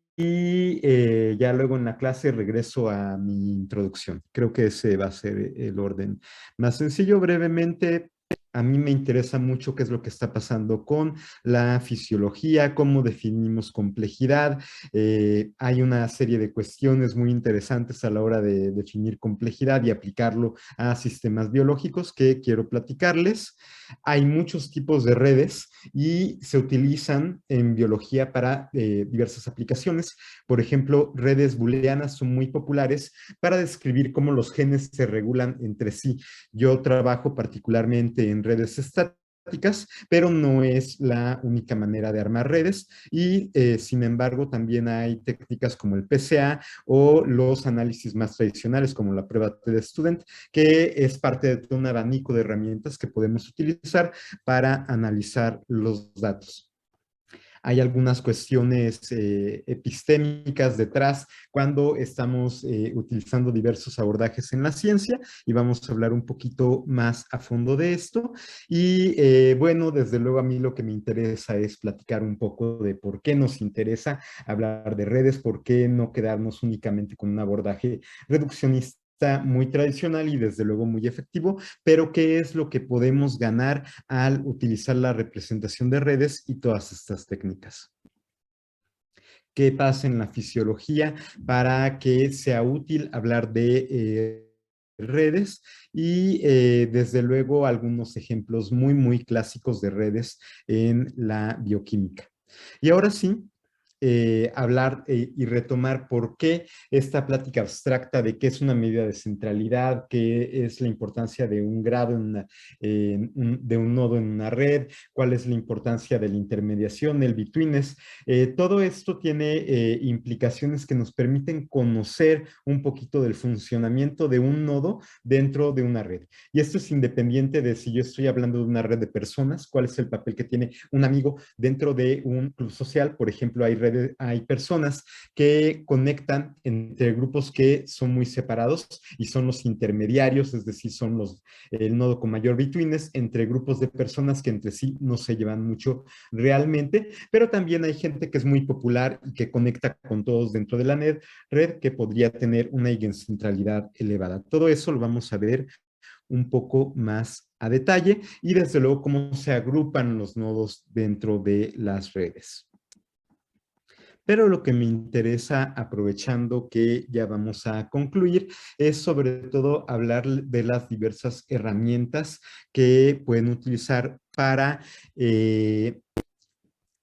ya luego en la clase regreso a mi introducción. Creo que ese va a ser el orden más sencillo. Brevemente, a mí me interesa mucho qué es lo que está pasando con la fisiología, cómo definimos complejidad. Hay una serie de cuestiones muy interesantes a la hora de definir complejidad y aplicarlo a sistemas biológicos que quiero platicarles. Hay muchos tipos de redes y se utilizan en biología para diversas aplicaciones. Por ejemplo, redes booleanas son muy populares para describir cómo los genes se regulan entre sí. Yo trabajo particularmente en redes estáticas, pero no es la única manera de armar redes y sin embargo también hay técnicas como el PCA o los análisis más tradicionales como la prueba TD-Student, que es parte de un abanico de herramientas que podemos utilizar para analizar los datos. Hay algunas cuestiones epistémicas detrás cuando estamos utilizando diversos abordajes en la ciencia y vamos a hablar un poquito más a fondo de esto. Y bueno, desde luego a mí lo que me interesa es platicar un poco de por qué nos interesa hablar de redes, por qué no quedarnos únicamente con un abordaje reduccionista muy tradicional y desde luego muy efectivo, pero qué es lo que podemos ganar al utilizar la representación de redes y todas estas técnicas. ¿Qué pasa en la fisiología para que sea útil hablar de redes? Y desde luego algunos ejemplos muy clásicos de redes en la bioquímica. Y ahora sí, hablar y retomar por qué esta plática abstracta de qué es una medida de centralidad, qué es la importancia de un grado de un nodo en una red, cuál es la importancia de la intermediación, el betweenness. Todo esto tiene implicaciones que nos permiten conocer un poquito del funcionamiento de un nodo dentro de una red. Y esto es independiente de si yo estoy hablando de una red de personas, cuál es el papel que tiene un amigo dentro de un club social. Por ejemplo, hay personas que conectan entre grupos que son muy separados y son los intermediarios, es decir, son el nodo con mayor betweenness entre grupos de personas que entre sí no se llevan mucho realmente, pero también hay gente que es muy popular y que conecta con todos dentro de la red que podría tener una eigencentralidad elevada. Todo eso lo vamos a ver un poco más a detalle y desde luego cómo se agrupan los nodos dentro de las redes. Pero lo que me interesa, aprovechando que ya vamos a concluir, es sobre todo hablar de las diversas herramientas que pueden utilizar para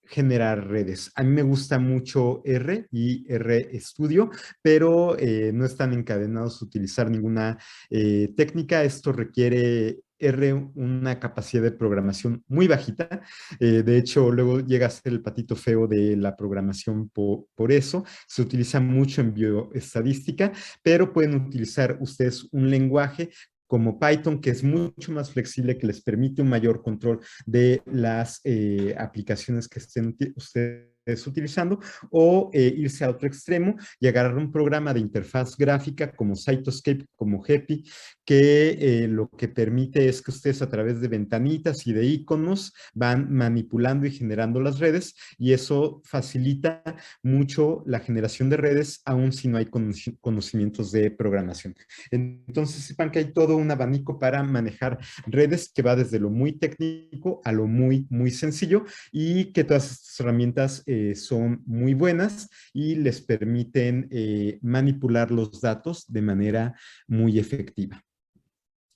generar redes. A mí me gusta mucho R y RStudio, pero no están encadenados a utilizar ninguna técnica. Esto requiere R una capacidad de programación muy bajita. De hecho, luego llega a ser el patito feo de la programación por eso. Se utiliza mucho en bioestadística, pero pueden utilizar ustedes un lenguaje como Python, que es mucho más flexible, que les permite un mayor control de las aplicaciones que estén ustedes utilizando, o irse a otro extremo y agarrar un programa de interfaz gráfica como Cytoscape, como Hepi, que lo que permite es que ustedes a través de ventanitas y de iconos van manipulando y generando las redes, y eso facilita mucho la generación de redes, aun si no hay conocimientos de programación. Entonces sepan que hay todo un abanico para manejar redes que va desde lo muy técnico a lo muy sencillo, y que todas estas herramientas son muy buenas y les permiten manipular los datos de manera muy efectiva.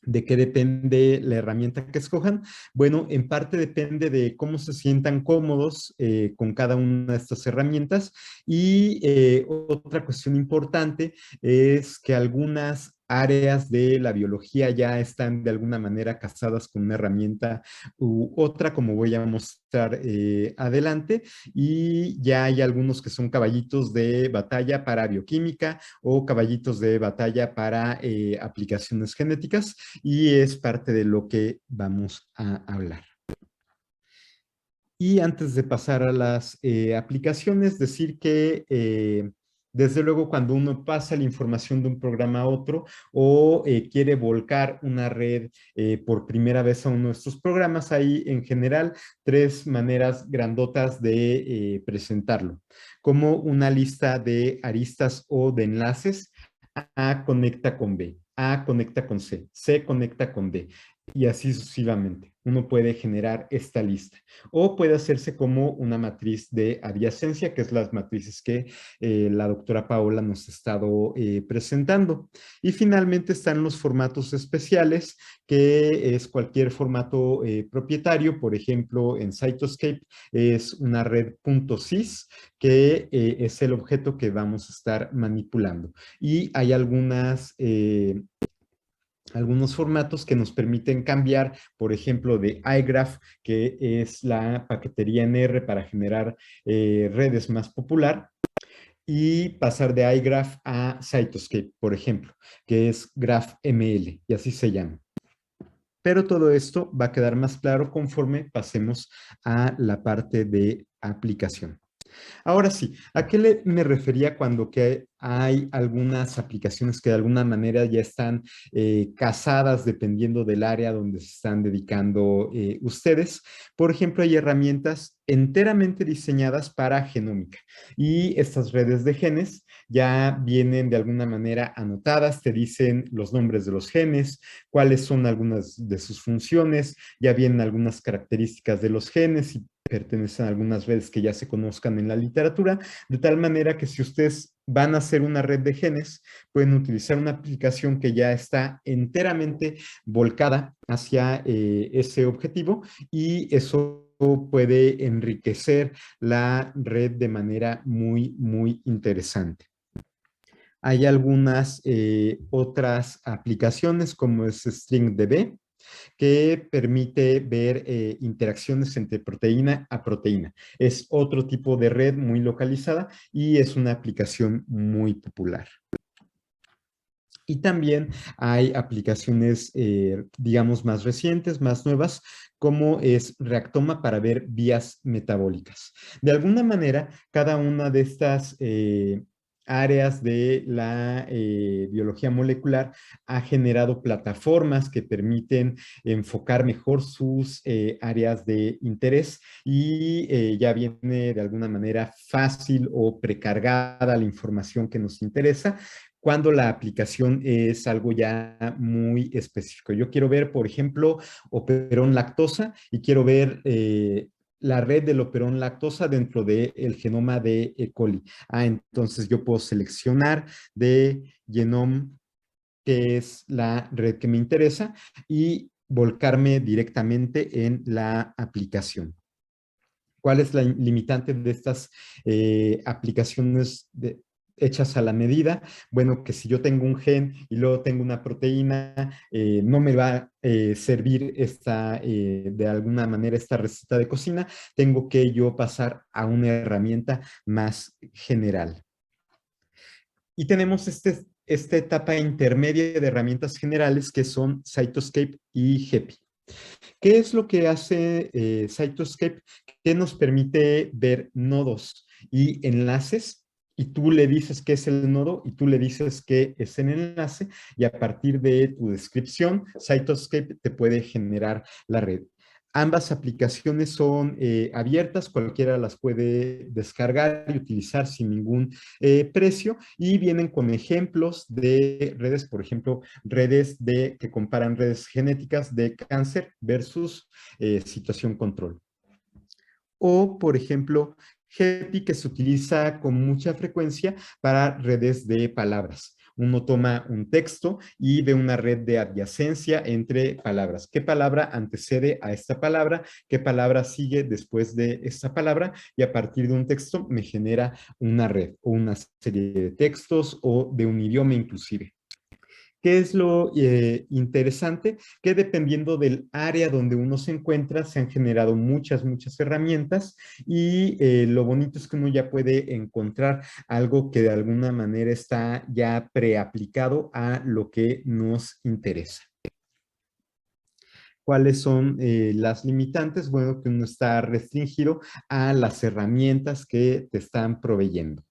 ¿De qué depende la herramienta que escojan? Bueno, en parte depende de cómo se sientan cómodos con cada una de estas herramientas. Y otra cuestión importante es que algunas áreas de la biología ya están de alguna manera casadas con una herramienta u otra, como voy a mostrar adelante, y ya hay algunos que son caballitos de batalla para bioquímica o caballitos de batalla para aplicaciones genéticas, y es parte de lo que vamos a hablar. Y antes de pasar a las aplicaciones, decir que desde luego cuando uno pasa la información de un programa a otro o quiere volcar una red por primera vez a uno de estos programas, hay en general 3 maneras grandotas de presentarlo, como una lista de aristas o de enlaces. A conecta con B, A conecta con C, C conecta con D, y así sucesivamente. Uno puede generar esta lista. O puede hacerse como una matriz de adyacencia, que es las matrices que la doctora Paola nos ha estado presentando. Y finalmente están los formatos especiales, que es cualquier formato propietario. Por ejemplo, en Cytoscape es una red .sys, que es el objeto que vamos a estar manipulando. Y hay algunos formatos que nos permiten cambiar, por ejemplo, de iGraph, que es la paquetería en R para generar redes más popular, y pasar de iGraph a Cytoscape, por ejemplo, que es GraphML, y así se llama. Pero todo esto va a quedar más claro conforme pasemos a la parte de aplicación. Ahora sí, ¿a qué me refería cuando que hay algunas aplicaciones que de alguna manera ya están casadas dependiendo del área donde se están dedicando ustedes? Por ejemplo, hay herramientas enteramente diseñadas para genómica, y estas redes de genes ya vienen de alguna manera anotadas, te dicen los nombres de los genes, cuáles son algunas de sus funciones, ya vienen algunas características de los genes y pertenecen a algunas redes que ya se conozcan en la literatura, de tal manera que si ustedes van a hacer una red de genes, pueden utilizar una aplicación que ya está enteramente volcada hacia ese objetivo, y eso puede enriquecer la red de manera muy, muy interesante. Hay algunas otras aplicaciones como es StringDB, que permite ver interacciones entre proteína a proteína. Es otro tipo de red muy localizada y es una aplicación muy popular. Y también hay aplicaciones, digamos, más recientes, más nuevas, como es Reactoma para ver vías metabólicas. De alguna manera, cada una de estas áreas de la biología molecular ha generado plataformas que permiten enfocar mejor sus áreas de interés, y ya viene de alguna manera fácil o precargada la información que nos interesa cuando la aplicación es algo ya muy específico. Yo quiero ver, por ejemplo, operón lactosa, y quiero ver la red del operón lactosa dentro del genoma de E. coli. Entonces yo puedo seleccionar de Genome, que es la red que me interesa, y volcarme directamente en la aplicación. ¿Cuál es la limitante de estas aplicaciones hechas a la medida? Bueno, que si yo tengo un gen y luego tengo una proteína, no me va a servir de alguna manera esta receta de cocina. Tengo que yo pasar a una herramienta más general. Y tenemos esta etapa intermedia de herramientas generales que son Cytoscape y HEPI. ¿Qué es lo que hace Cytoscape? Que nos permite ver nodos y enlaces, y tú le dices qué es el nodo y tú le dices qué es el enlace, y a partir de tu descripción, Cytoscape te puede generar la red. Ambas aplicaciones son abiertas, cualquiera las puede descargar y utilizar sin ningún precio, y vienen con ejemplos de redes, por ejemplo, redes que comparan redes genéticas de cáncer versus situación control. O, por ejemplo, HEPI, que se utiliza con mucha frecuencia para redes de palabras. Uno toma un texto y ve una red de adyacencia entre palabras. ¿Qué palabra antecede a esta palabra? ¿Qué palabra sigue después de esta palabra? Y a partir de un texto me genera una red o una serie de textos o de un idioma inclusive. ¿Qué es lo interesante? Que dependiendo del área donde uno se encuentra, se han generado muchas herramientas y lo bonito es que uno ya puede encontrar algo que de alguna manera está ya preaplicado a lo que nos interesa. ¿Cuáles son las limitantes? Bueno, que uno está restringido a las herramientas que te están proveyendo.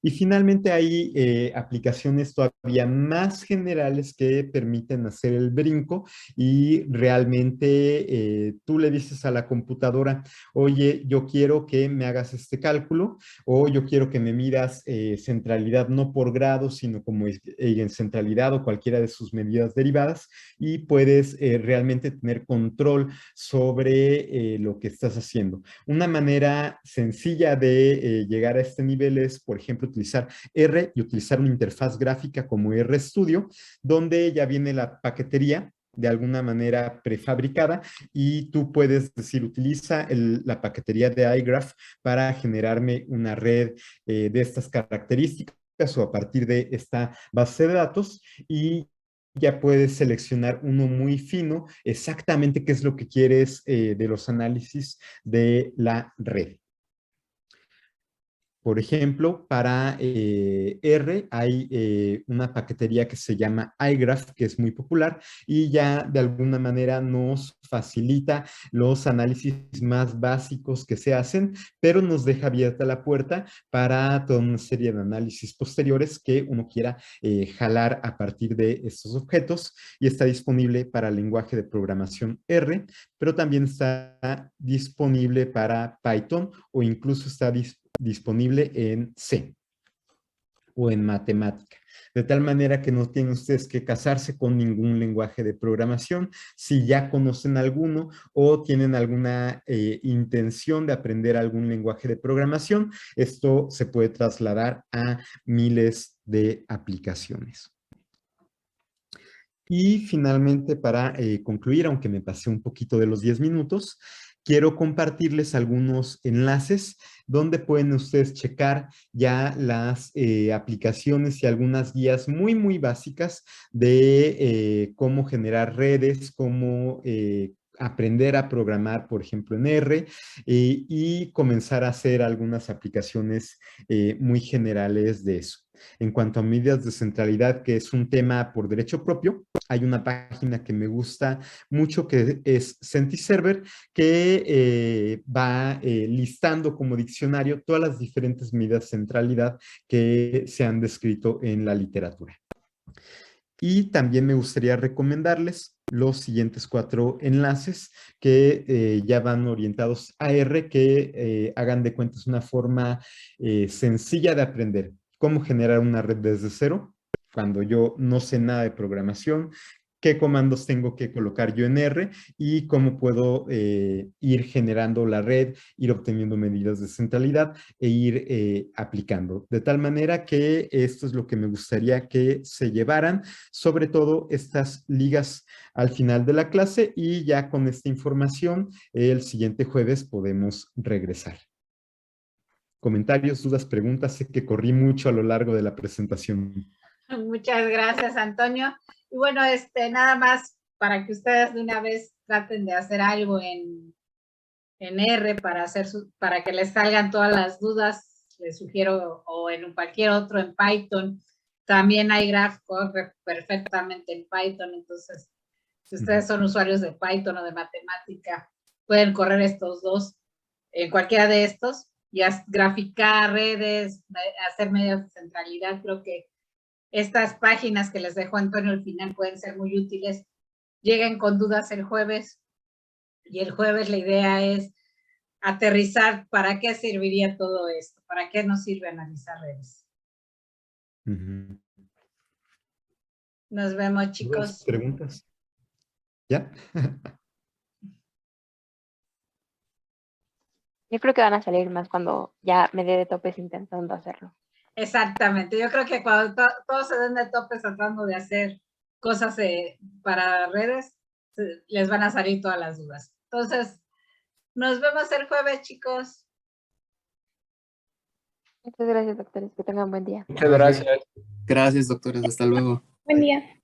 Y finalmente hay aplicaciones todavía más generales que permiten hacer el brinco y realmente tú le dices a la computadora, oye, yo quiero que me hagas este cálculo o yo quiero que me midas centralidad no por grado, sino como en centralidad o cualquiera de sus medidas derivadas y puedes realmente tener control sobre lo que estás haciendo. Una manera sencilla de llegar a este nivel es, por ejemplo, utilizar R y utilizar una interfaz gráfica como RStudio, donde ya viene la paquetería de alguna manera prefabricada y tú puedes decir, utiliza la paquetería de iGraph para generarme una red de estas características o a partir de esta base de datos y ya puedes seleccionar uno muy fino, exactamente qué es lo que quieres de los análisis de la red. Por ejemplo, para R hay una paquetería que se llama iGraph, que es muy popular y ya de alguna manera nos facilita los análisis más básicos que se hacen, pero nos deja abierta la puerta para toda una serie de análisis posteriores que uno quiera jalar a partir de estos objetos y está disponible para el lenguaje de programación R, pero también está disponible para Python o incluso está disponible en C o en matemática. De tal manera que no tienen ustedes que casarse con ningún lenguaje de programación. Si ya conocen alguno o tienen alguna intención de aprender algún lenguaje de programación, esto se puede trasladar a miles de aplicaciones. Y finalmente, para concluir, aunque me pasé un poquito de los 10 minutos, quiero compartirles algunos enlaces donde pueden ustedes checar ya las aplicaciones y algunas guías muy básicas de cómo generar redes, cómo aprender a programar, por ejemplo, en R, y comenzar a hacer algunas aplicaciones muy generales de eso. En cuanto a medidas de centralidad, que es un tema por derecho propio, hay una página que me gusta mucho que es Centiserver, que va listando como diccionario todas las diferentes medidas de centralidad que se han descrito en la literatura. Y también me gustaría recomendarles los siguientes 4 enlaces que ya van orientados a R, que hagan de cuentas una forma sencilla de aprender. Cómo generar una red desde cero, cuando yo no sé nada de programación, qué comandos tengo que colocar yo en R y cómo puedo ir generando la red, ir obteniendo medidas de centralidad e ir aplicando. De tal manera que esto es lo que me gustaría que se llevaran, sobre todo estas ligas al final de la clase y ya con esta información el siguiente jueves podemos regresar. Comentarios, dudas, preguntas. Sé que corrí mucho a lo largo de la presentación.
Muchas gracias, Antonio. Y bueno, nada más para que ustedes de una vez traten de hacer algo en R para que les salgan todas las dudas, les sugiero, o en cualquier otro en Python. También iGraph corre perfectamente en Python, entonces, si ustedes son usuarios de Python o de matemática, pueden correr estos dos, en cualquiera de estos, y graficar redes, hacer medidas de centralidad. Creo que estas páginas que les dejó Antonio al final pueden ser muy útiles. Lleguen con dudas el jueves, y el jueves la idea es aterrizar para qué serviría todo esto, para qué nos sirve analizar redes. Nos vemos, chicos.
¿Preguntas? ¿Ya?
Yo creo que van a salir más cuando ya me dé de topes intentando hacerlo.
Exactamente. Yo creo que cuando todos se den de topes tratando de hacer cosas para redes, les van a salir todas las dudas. Entonces, nos vemos el jueves, chicos.
Muchas gracias, doctores. Que tengan buen día.
Muchas gracias.
Gracias, doctores. Hasta luego.
Buen día.